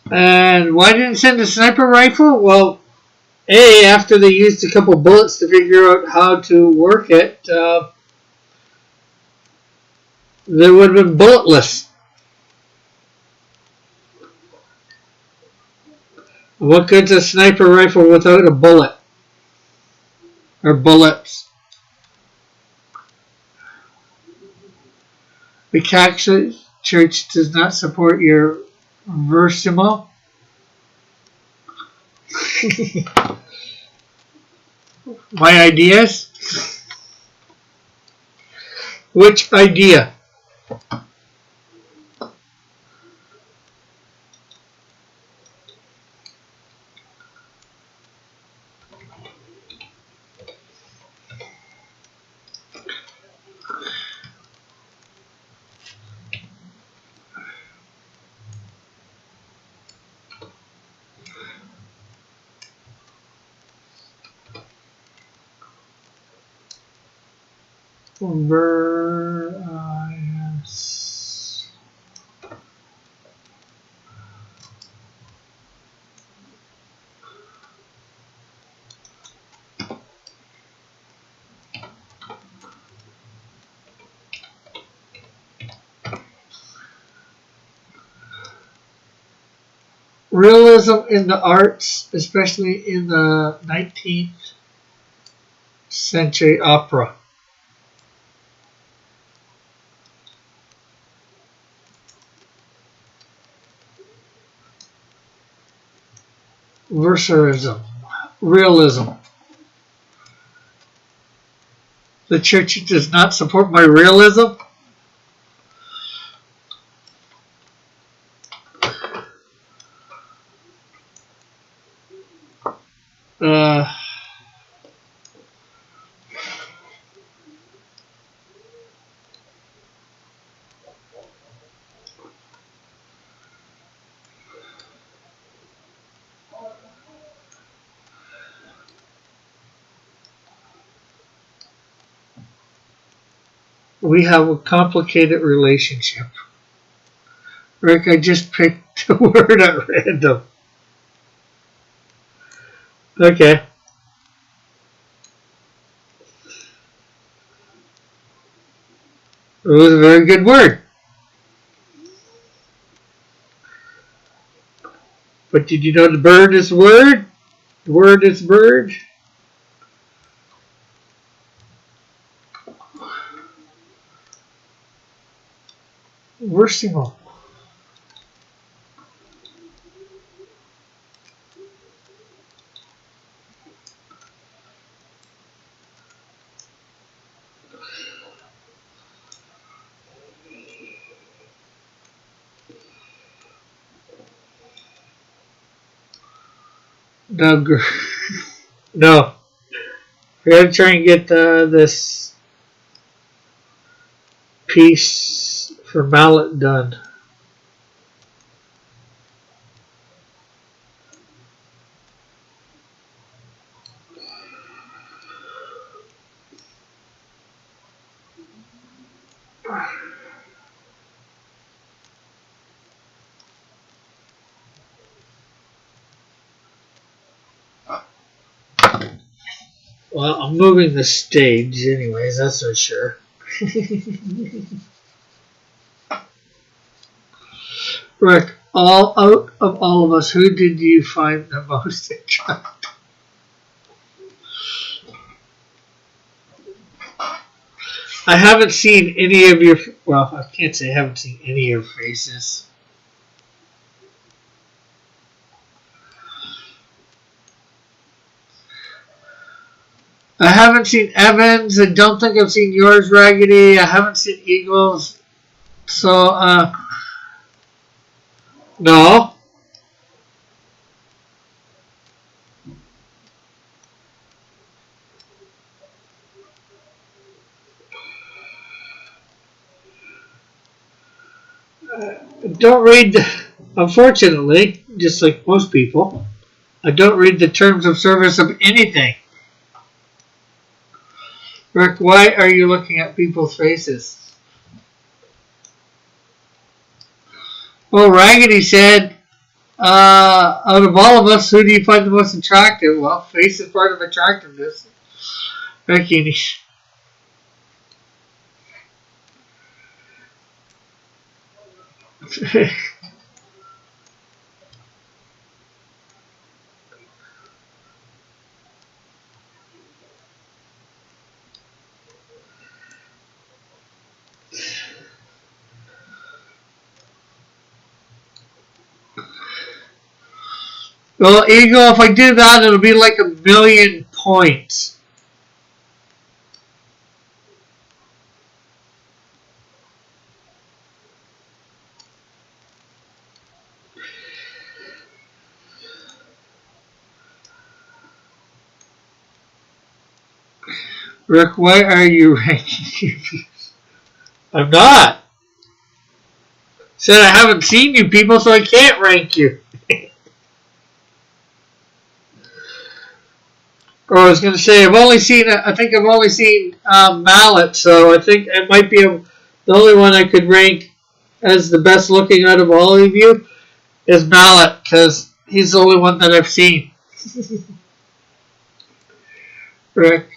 And why didn't send a sniper rifle? Well, after they used a couple bullets to figure out how to work it, they would have been bulletless. What good's a sniper rifle without a bullet? Or bullets? The Catholic Church does not support your Versimo. My ideas? Which idea? Various. Realism in the arts, especially in the 19th century opera. Versarism. Realism. The church does not support my realism? Uh, we have a complicated relationship. Rick, I just picked a word at random. Okay. It was a very good word. But did you know the bird is word? The word is bird. Versimal. No, no. I gotta try and get this piece for mallet done. Well, I'm moving the stage anyways, that's for sure. Rick, out of all of us, who did you find the most attractive? I haven't seen any of your. Well, I can't say I haven't seen any of your faces. I haven't seen Evans. I don't think I've seen yours, Raggedy. I haven't seen Eagles. So, no. Don't read, unfortunately, just like most people, I don't read the terms of service of anything. Rick, why are you looking at people's faces? Well, Raggedy said, out of all of us, who do you find the most attractive? Well, face is part of attractiveness. Ricky. Well, Eagle, if I do that, it'll be like 1,000,000 points. Rick, why are you ranking you? I'm not. Said I haven't seen you people, so I can't rank you. Or I was going to say, I think I've only seen Mallet, so I think it might be the only one I could rank as the best looking out of all of you is Mallet, because he's the only one that I've seen. Rick,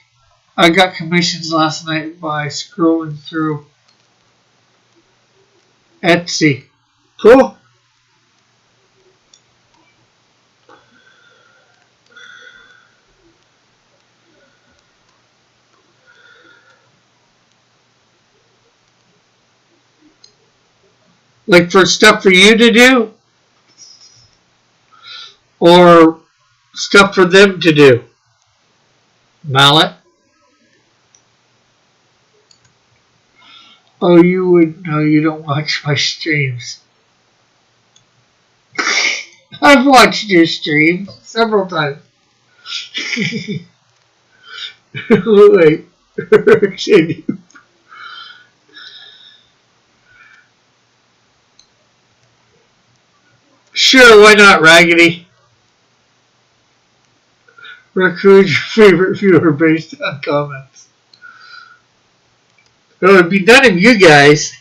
I got commissions last night by scrolling through Etsy. Cool. Like for stuff for you to do, or stuff for them to do. Mallet. Oh, you would no, you don't watch my streams. I've watched your streams several times. Wait, sure, why not, Raggedy? Rick, who's your favorite viewer based on comments? Well, it'd be none of you guys.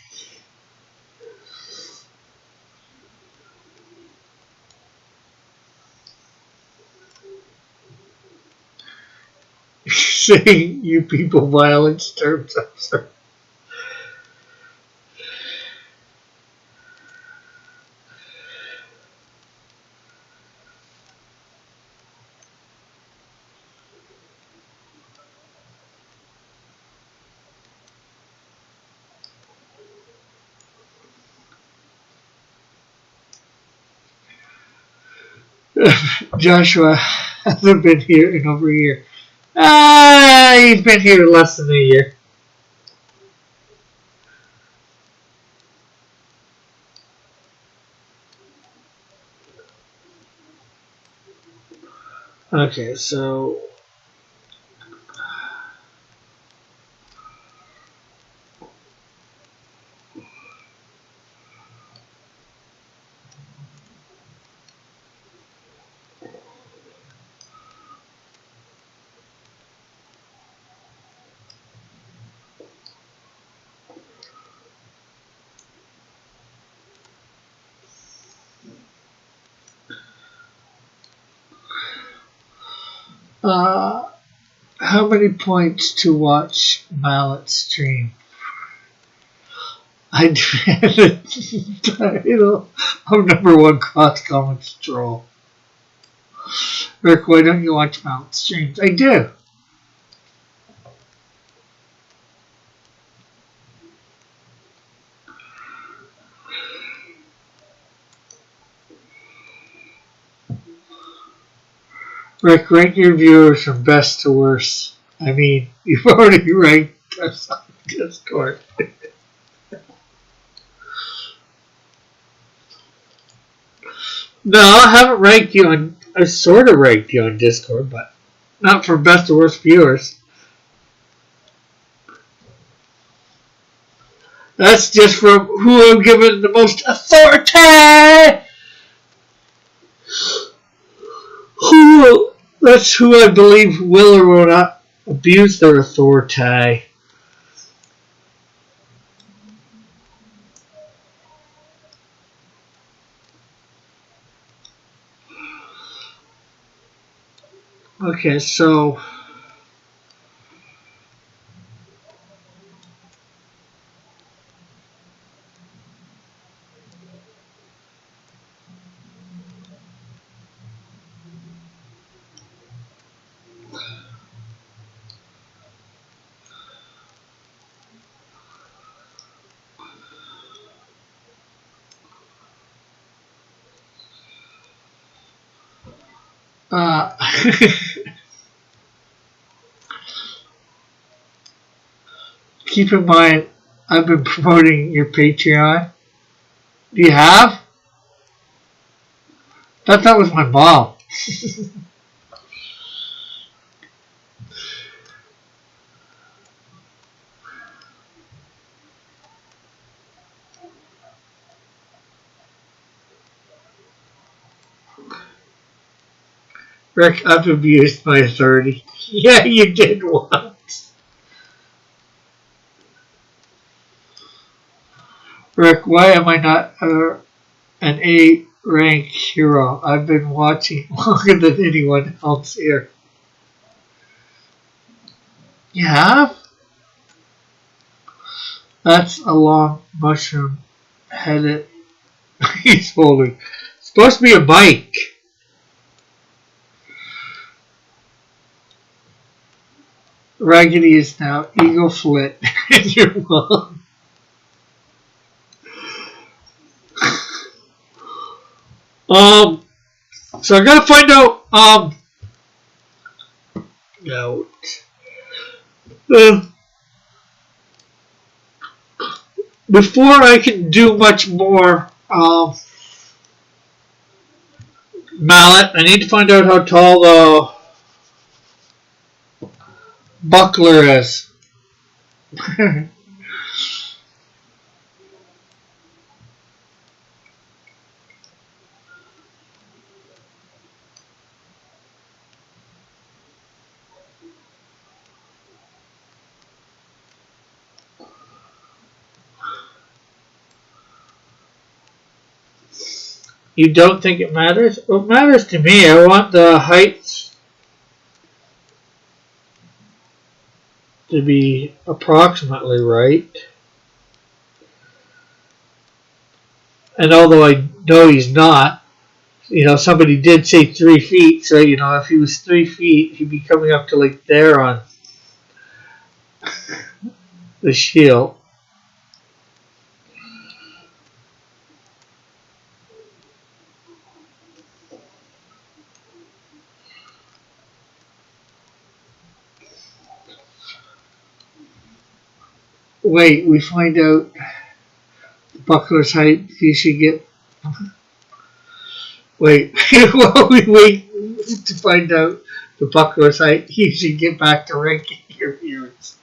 Saying you people violence terms. I'm sorry. Joshua hasn't been here in over a year. He's been here less than a year. Okay, so how many points to watch Mallet stream? I demand the title of #1 cross comments troll. Rick, why don't you watch Mallet streams? I do. Rick, rank your viewers from best to worst. I mean, you've already ranked us on Discord. No, I haven't ranked you on. I sort of ranked you on Discord, but not for best to worst viewers. That's just from who I'm given the most authority. That's who I believe will or will not abuse their authority. Okay, so Uh, keep in mind, I've been promoting your Patreon. Do you have? Thought that was my mom. Rick, I've abused my authority. Yeah, you did once. Rick, why am I not an A rank hero? I've been watching longer than anyone else here. You have? That's a long mushroom headed. He's holding. It's supposed to be a bike. Raggedy is now Eagle Flit. And your mom. Um, so I gotta find out, no. Uh, before I can do much more, mallet, I need to find out how tall the buckler is. You don't think it matters? Well, it matters to me. I want the height to be approximately right. And although I know he's not, somebody did say 3 feet, so, if he was 3 feet, he'd be coming up to like there on the shield. Wait, we find out the buckler's height. He should get. Wait, while we wait to find out the buckler's height, he should get back to ranking your viewers.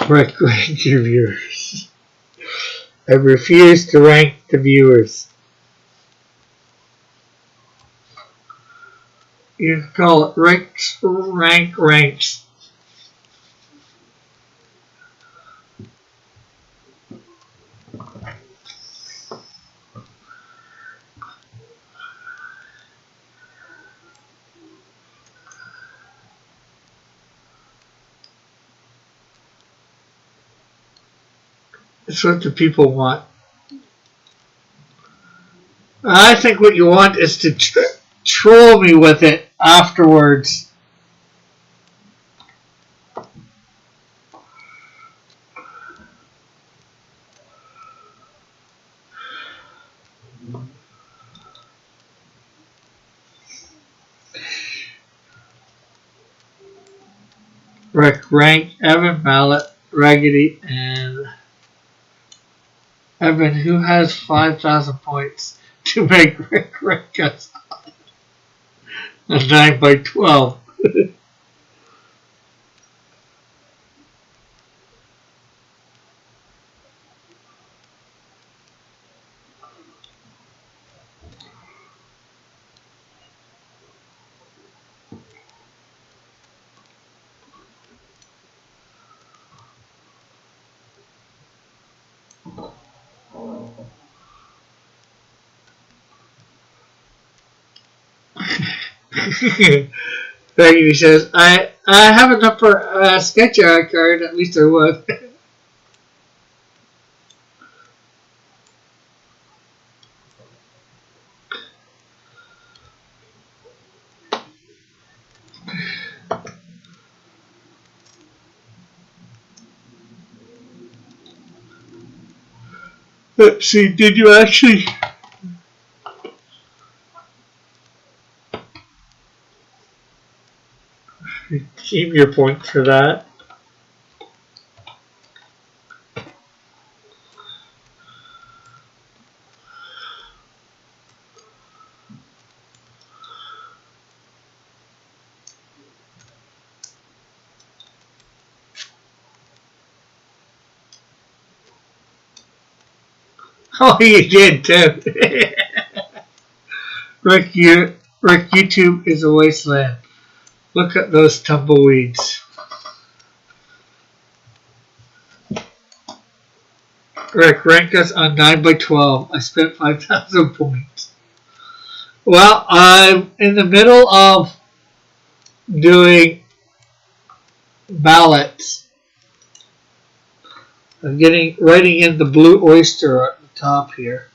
Rank your viewers. I refuse to rank the viewers. You can call it ranks. It's what the people want. I think what you want is to troll me with it afterwards. Rick, rank Evan, Mallet, Raggedy, and Evan, who has 5,000 points to make Rick rank us a 9 by 12. Raggedy says, I have an upper sketch art card, at least I was. Let's see, did you actually redeem your point for that? Oh, you did too. Rick, YouTube is a wasteland. Look at those tumbleweeds. Rick, rank us on 9 by 12. I spent 5,000 points. Well, I'm in the middle of doing ballots. I'm writing in the blue oyster at the top here.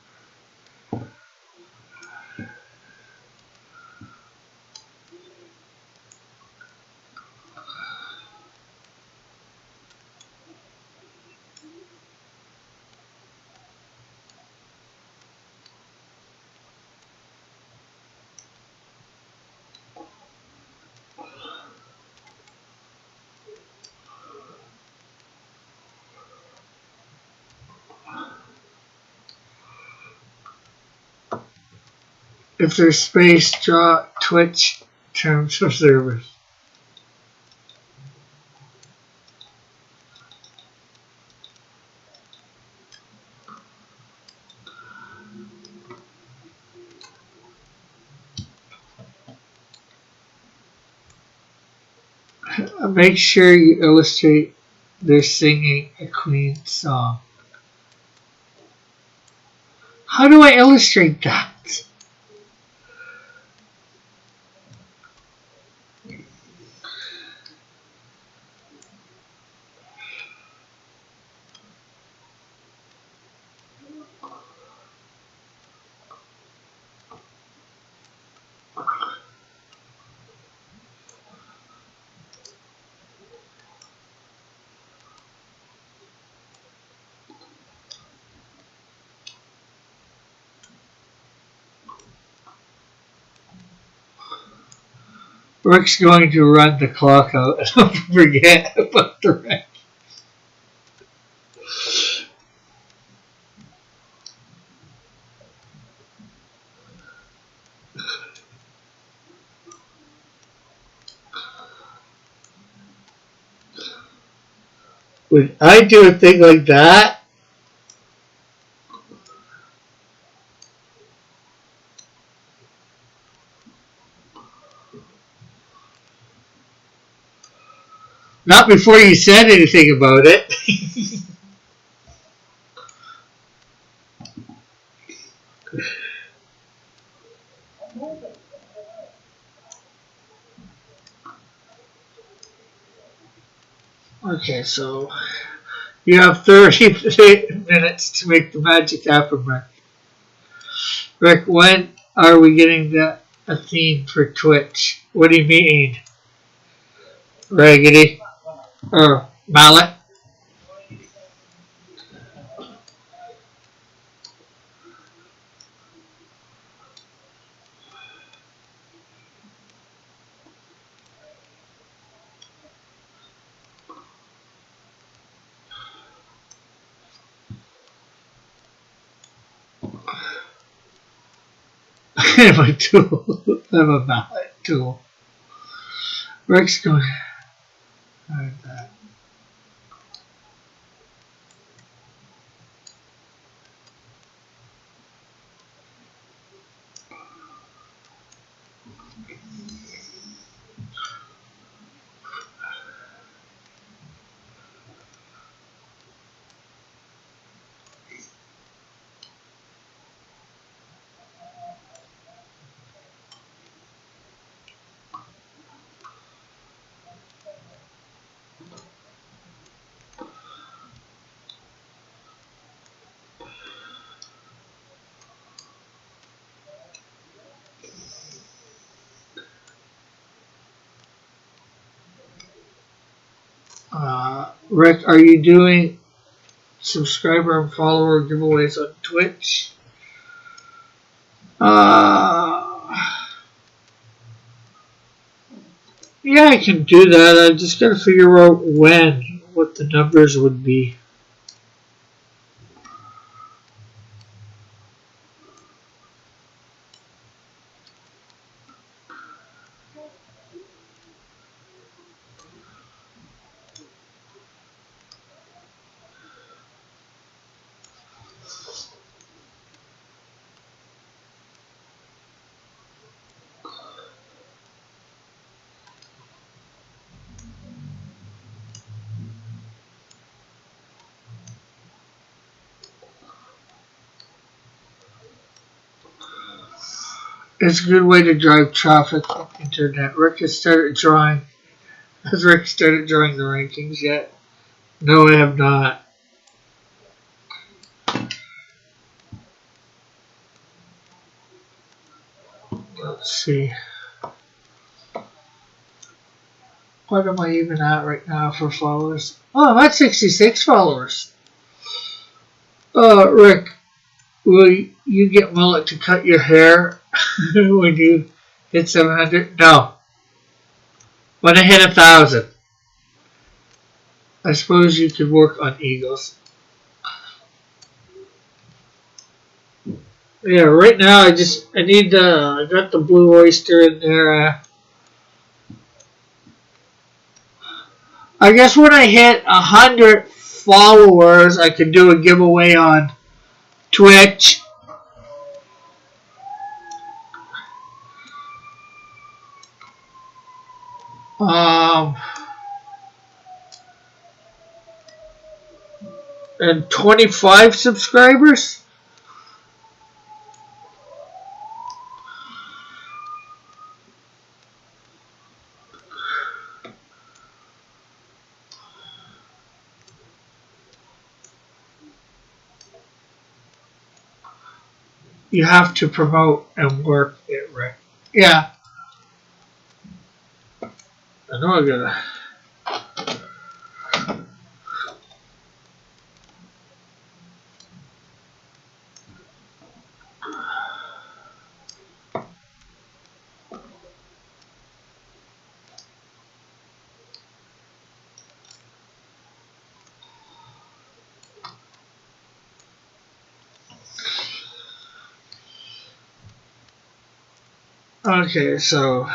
If there's space, draw Twitch terms of service. Make sure you illustrate they're singing a Queen song. How do I illustrate that? Rick's going to run the clock out and don't forget about the rest. When I do a thing like that, not before you said anything about it. Okay, so you have 30 minutes to make the magic happen, Rick. Rick, when are we getting a theme for Twitch? What do you mean? Raggedy? Or Mallet? I have a tool. I have a mallet tool. Rick's going. Like that. Rick, are you doing subscriber and follower giveaways on Twitch. Yeah, I can do that. I just gotta figure out what the numbers would be. It's a good way to drive traffic on the internet. Rick has started drawing. Has Rick started drawing the rankings yet? No, I have not. Let's see. What am I even at right now for followers? Oh, I'm at 66 followers. Rick, will you get Mullet to cut your hair when you hit 700? No. When I hit 1,000. I suppose you could work on Eagles. Yeah, right now I got the Blue Oyster in there. I guess when I hit 100 followers, I could do a giveaway on Twitch. And 25 subscribers. You have to promote and work it right. Yeah. I know I gotta. Okay, so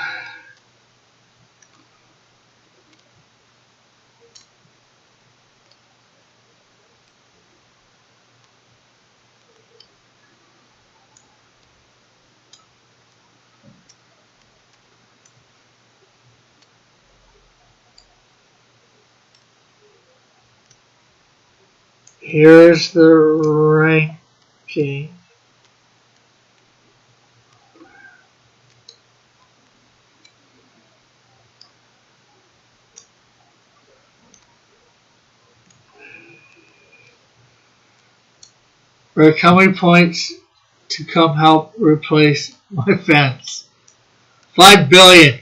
here's the ranking. Rick, how many points to come help replace my fence? 5 billion.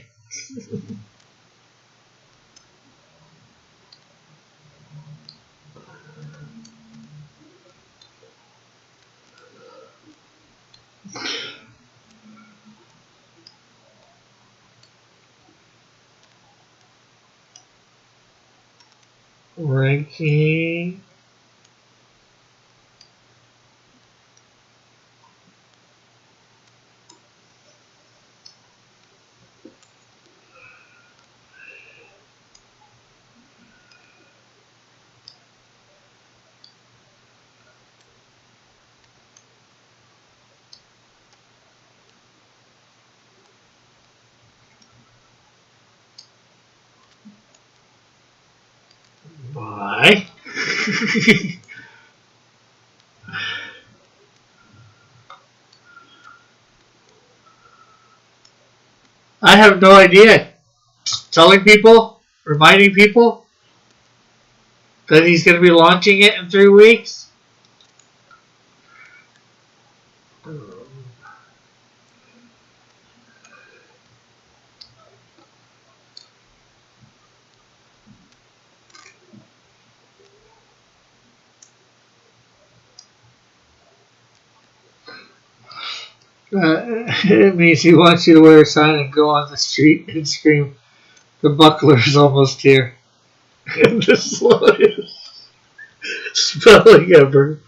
Ranking. Why? I have no idea. Telling people, reminding people that he's going to be launching it in 3 weeks. It means he wants you to wear a sign and go on the street and scream, "The buckler's almost here." And the slowest spelling ever.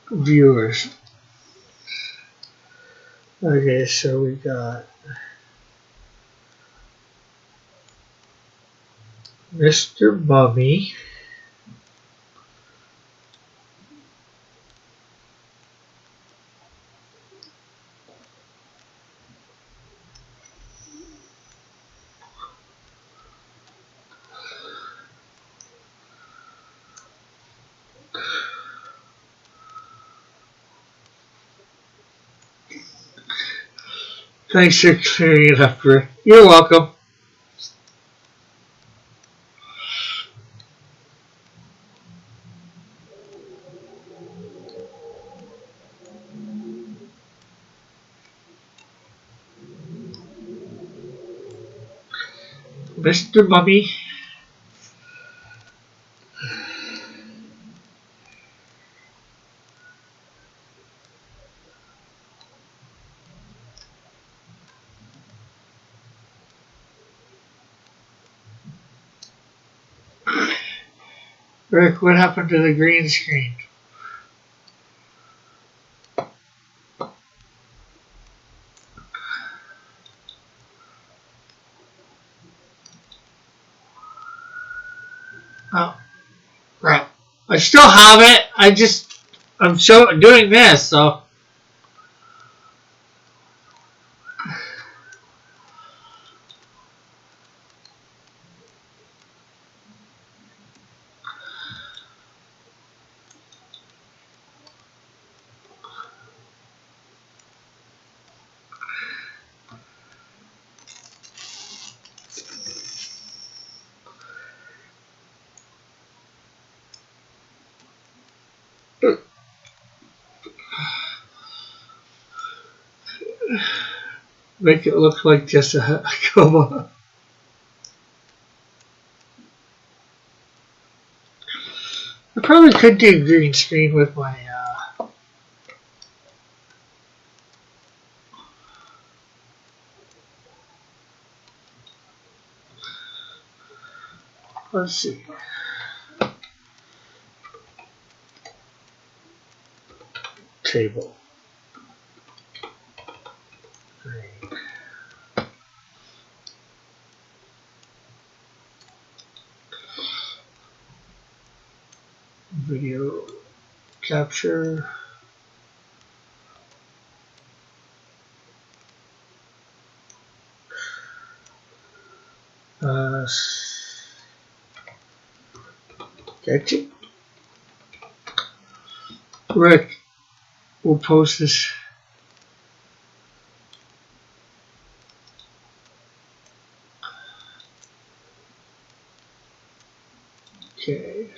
Viewers. Okay, so we got Mr. Mummy. Thanks for clearing it up, Rick. You're welcome. Mr. Mummy. Rick, what happened to the green screen? Oh, right. I still have it. I'm doing this, so. Make it look like just a coma. I probably could do green screen with my. Let's see. Table. Green. Video capture. Sketchy. Rick, we'll post this. Okay.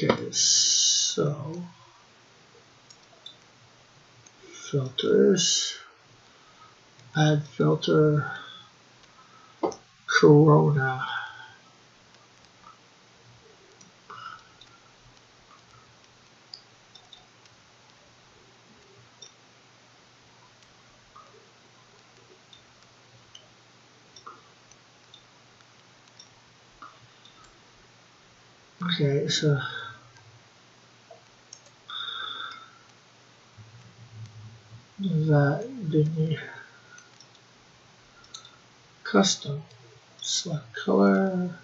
Okay, so filters, add filter, Corona. Okay, so that didn't you? Custom. Select color.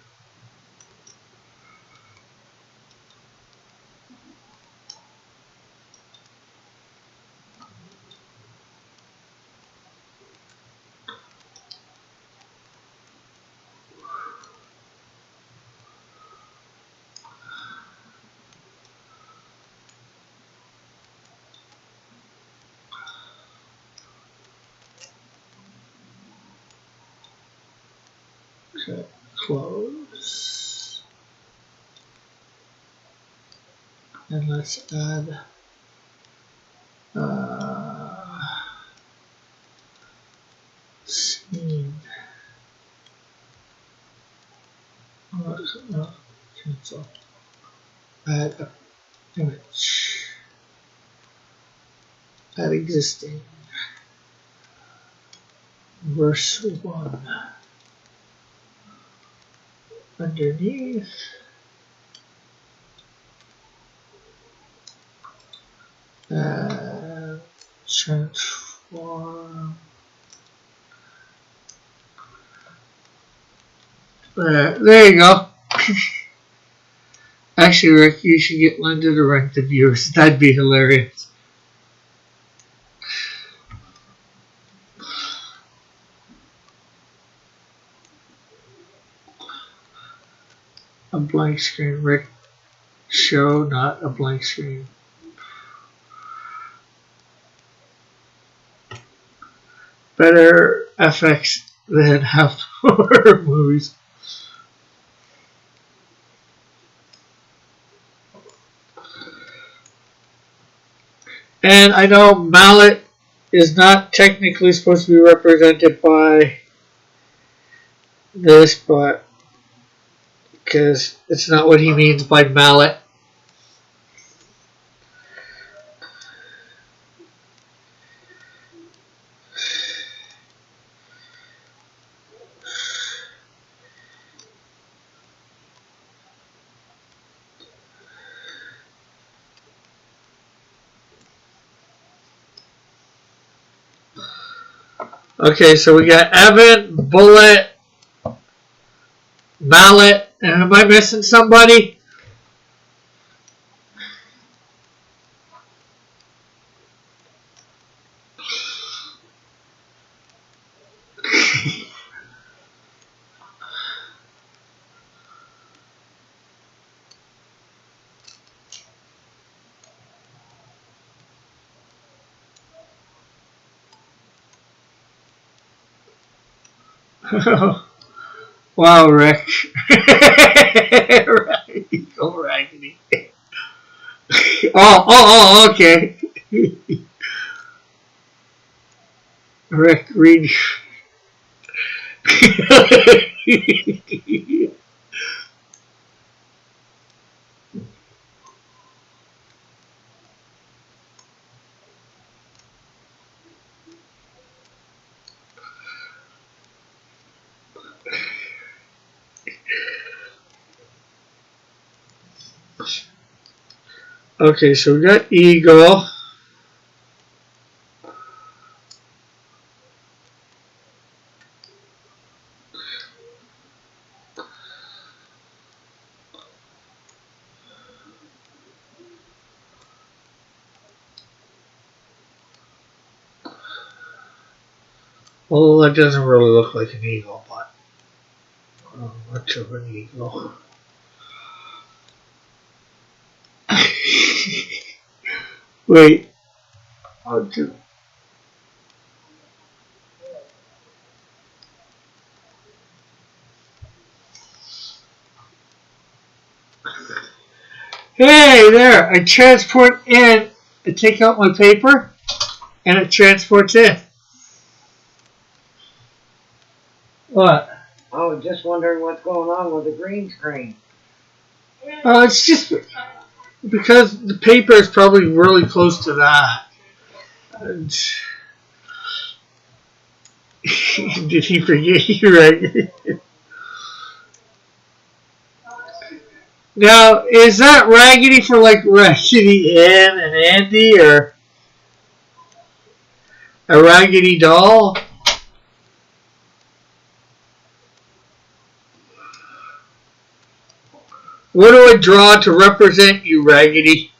Okay, close. And let's add scene. No, cancel. Add a image. Add existing. Verse 1. Underneath. And transform. There you go. Actually, Rick, you should get Linda to rank the viewers. That'd be hilarious. A blank screen, Rick. Show, not a blank screen. Better FX than half horror movies. And I know Mallet is not technically supposed to be represented by this, but because it's not what he means by mallet. Okay, so we got Evan, Bullet, Mallet, and am I missing somebody? Wow, Rick. Go Raggedy. Oh, okay. Rick, read. Okay, so we got Eagle. Well, that doesn't really look like an eagle, but much of an eagle. Wait. I'll do. Hey there! I transport in. I take out my paper, and it transports in. What? Oh, just wondering what's going on with the green screen. It's just because the paper is probably really close to that. And did he forget you, right? Now, is that Raggedy for like Raggedy Ann and Andy, or? A Raggedy doll? What do I draw to represent you, Raggedy?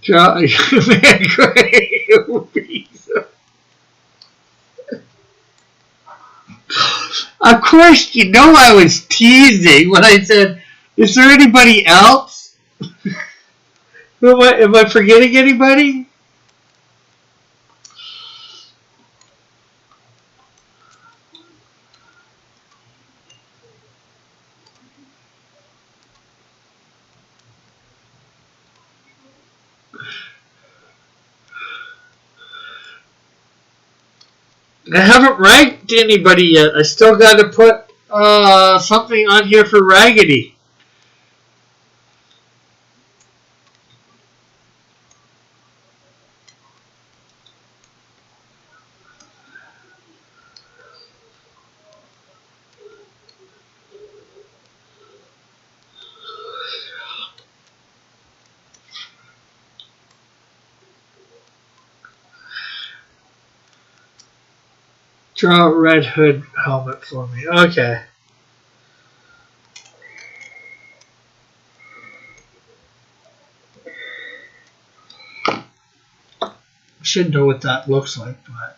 Draw a man gray. Of course, you know I was teasing when I said, is there anybody else? Am I forgetting anybody? I haven't ranked anybody yet. I still got to put something on here for Raggedy. Draw a Red Hood helmet for me. Okay. I should know what that looks like, but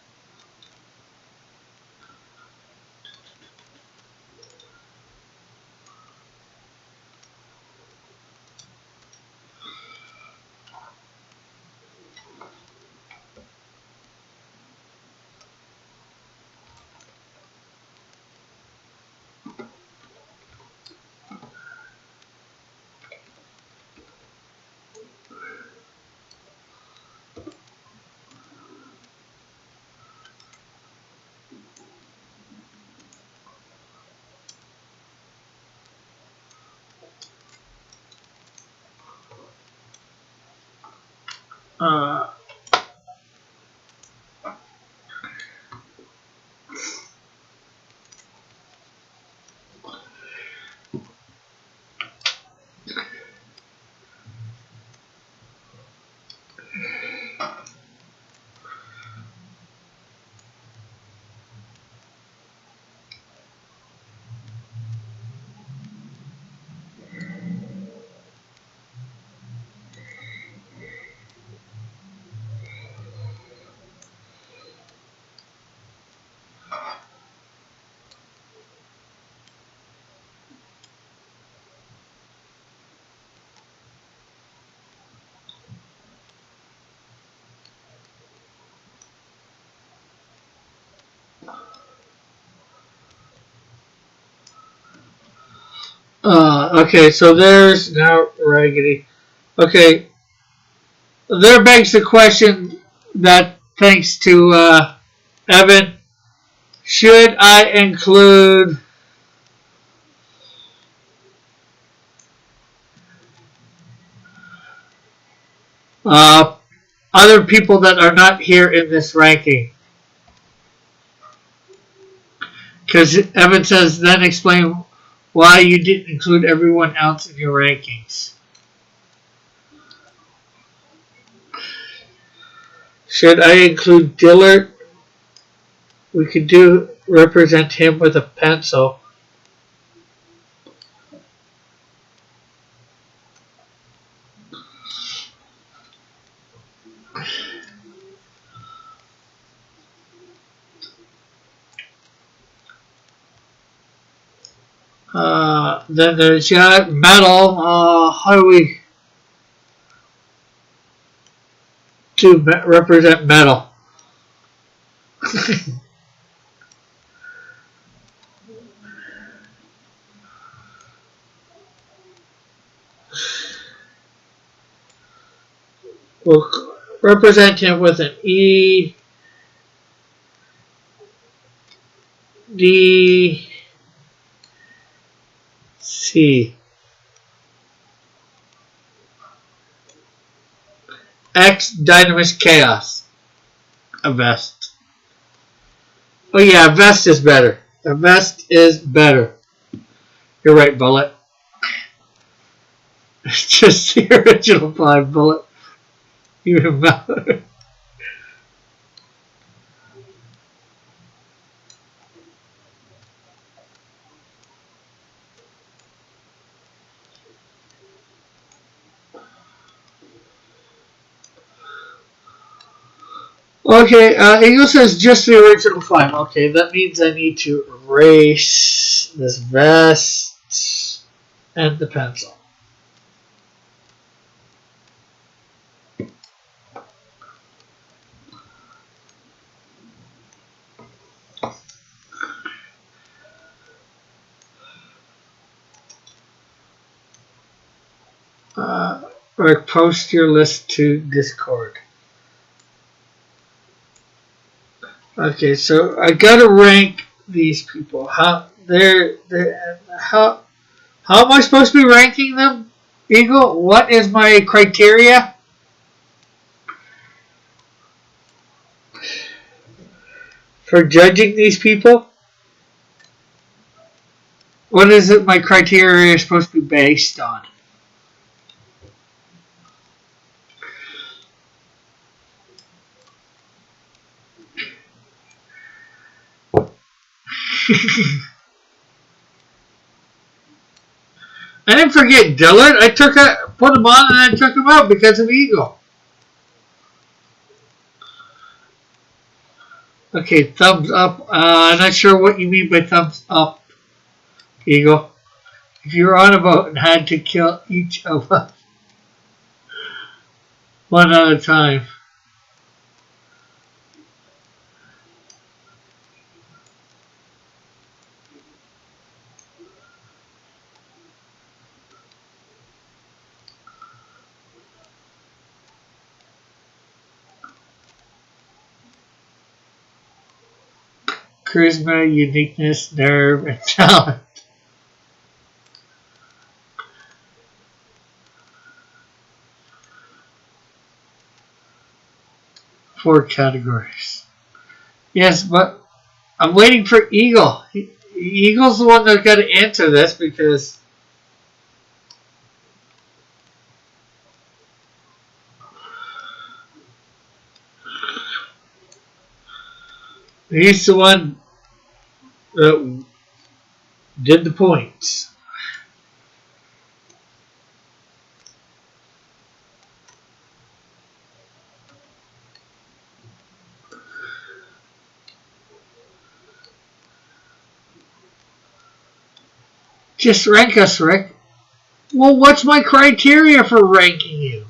okay, so there's now Raggedy. Okay, there begs the question that thanks to Evan, should I include uh, other people that are not here in this ranking? Because Evan says, then explain why you didn't include everyone else in your rankings. Should I include Dillard? We could do represent him with a pencil. Then there's metal. How do we represent metal? We'll represent him with an E, D, C. X Dynamis Chaos. A vest. Oh yeah, a vest is better. A vest is better. You're right, Bullet. It's just the original 5 Bullet. Even better. Okay, Eagle says just the original 5. Okay, that means I need to erase this vest and the pencil. Or post your list to Discord. Okay, so I gotta rank these people. How am I supposed to be ranking them? Eagle, what is my criteria for judging these people? What is it my criteria supposed to be based on? I didn't forget Dillard. I put him on and I took him out because of Eagle. Okay, thumbs up. I'm not sure what you mean by thumbs up, Eagle. If you were on a boat and had to kill each of us one at a time. Charisma, uniqueness, nerve, and talent. 4 categories. Yes, but I'm waiting for Eagle. Eagle's the one that's got to answer this because he's the one that did the points. Just rank us, Rick. Well, what's my criteria for ranking you?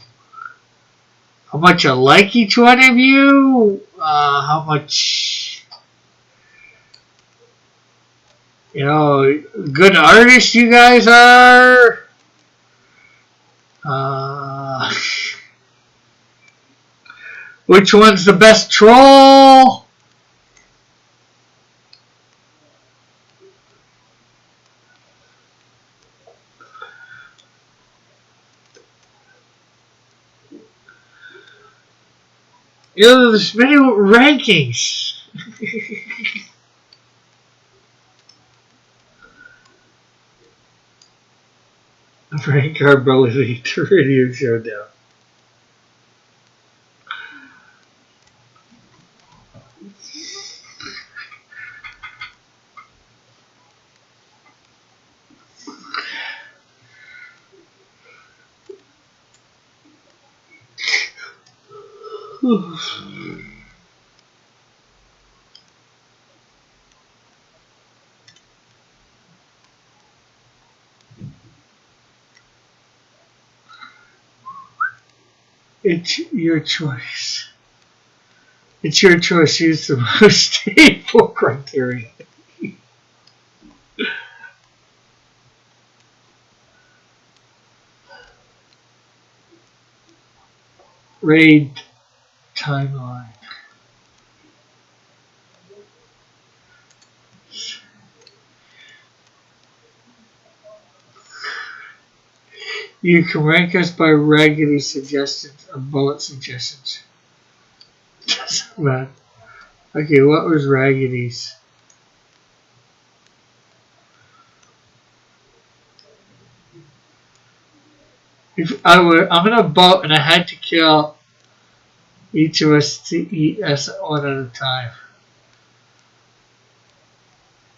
How much I like each one of you? How much, good artists you guys are? Which one's the best troll? There's many rankings. Rank our ability to radio showdown. It's your choice. It's your choice. Use the most stable criteria. Raid timeline. You can rank us by Raggedy suggestions or bullet suggestions. Doesn't matter. Okay, what was Raggedy's? If I'm gonna vote, and I had to kill each of us to eat us one at a time.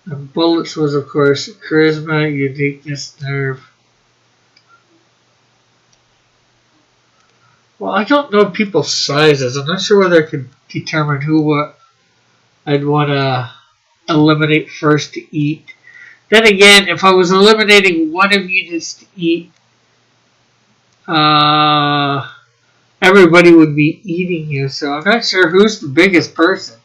And bullets was, of course, charisma, uniqueness, nerve. Well, I don't know people's sizes. I'm not sure whether I could determine what I'd want to eliminate first to eat. Then again, if I was eliminating one of you just to eat, everybody would be eating you. So I'm not sure who's the biggest person.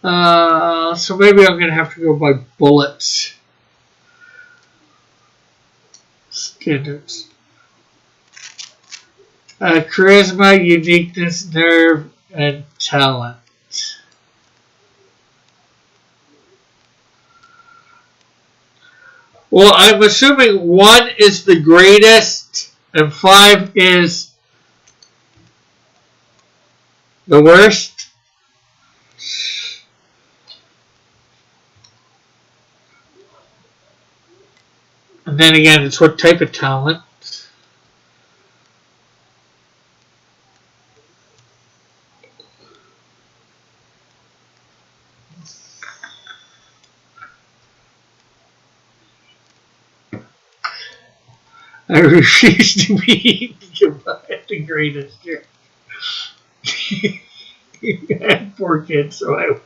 So maybe I'm going to have to go by bullets. Standards. Charisma, uniqueness, nerve, and talent. Well, I'm assuming 1 is the greatest and 5 is the worst. And then again, it's what type of talent. I refuse to be the greatest here. I had 4 kids, so I would.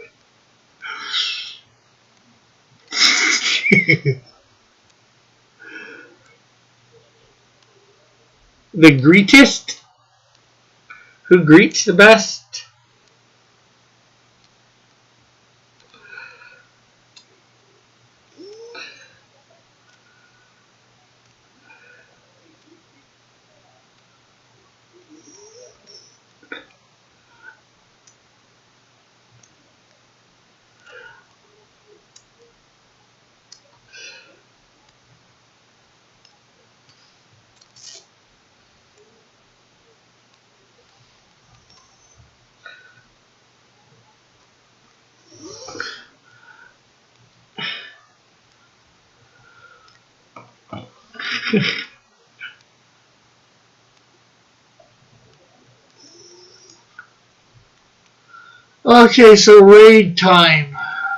The greetest? Who greets the best? Okay, so raid time.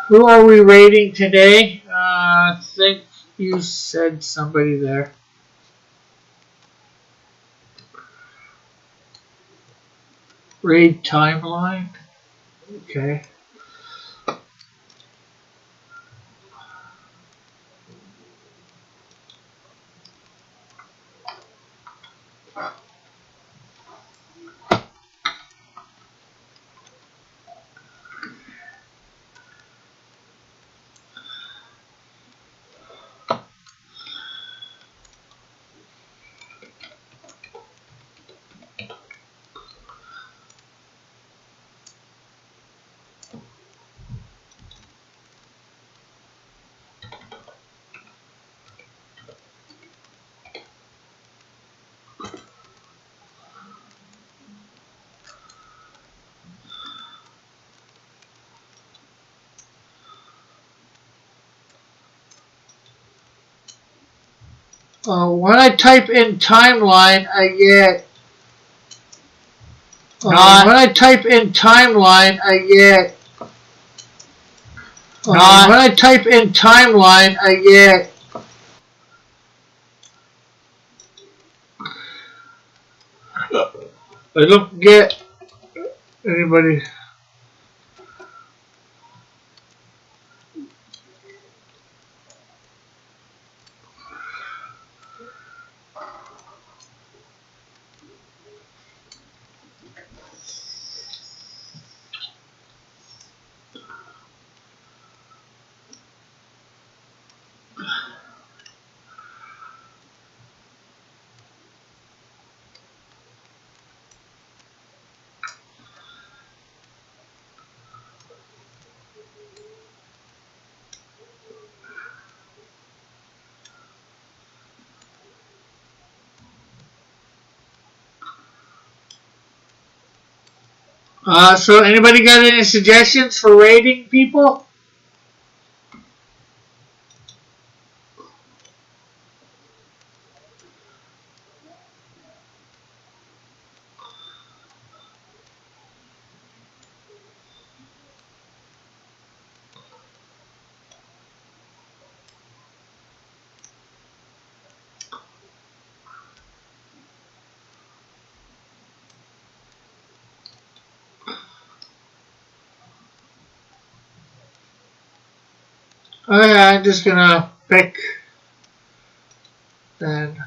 Who are we raiding today? I think you said somebody there. Raid timeline. Okay. When I type in timeline, I get. When I type in timeline, I get. When I type in timeline, I get. I don't get anybody. So anybody got any suggestions for rating people? Okay, I'm just gonna pick then.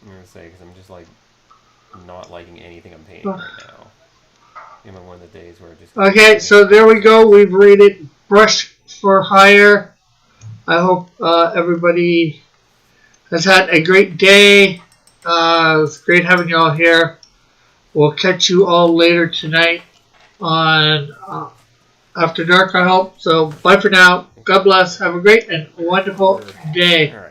I'm gonna say because I'm just like not liking anything I'm painting right now. You know, one of the days where it just. Okay, so there we go. We've rated Brush for Hire. I hope everybody has had a great day. It was great having you all here. We'll catch you all later tonight on After Dark, I hope. So bye for now. God bless. Have a great and wonderful day. All right.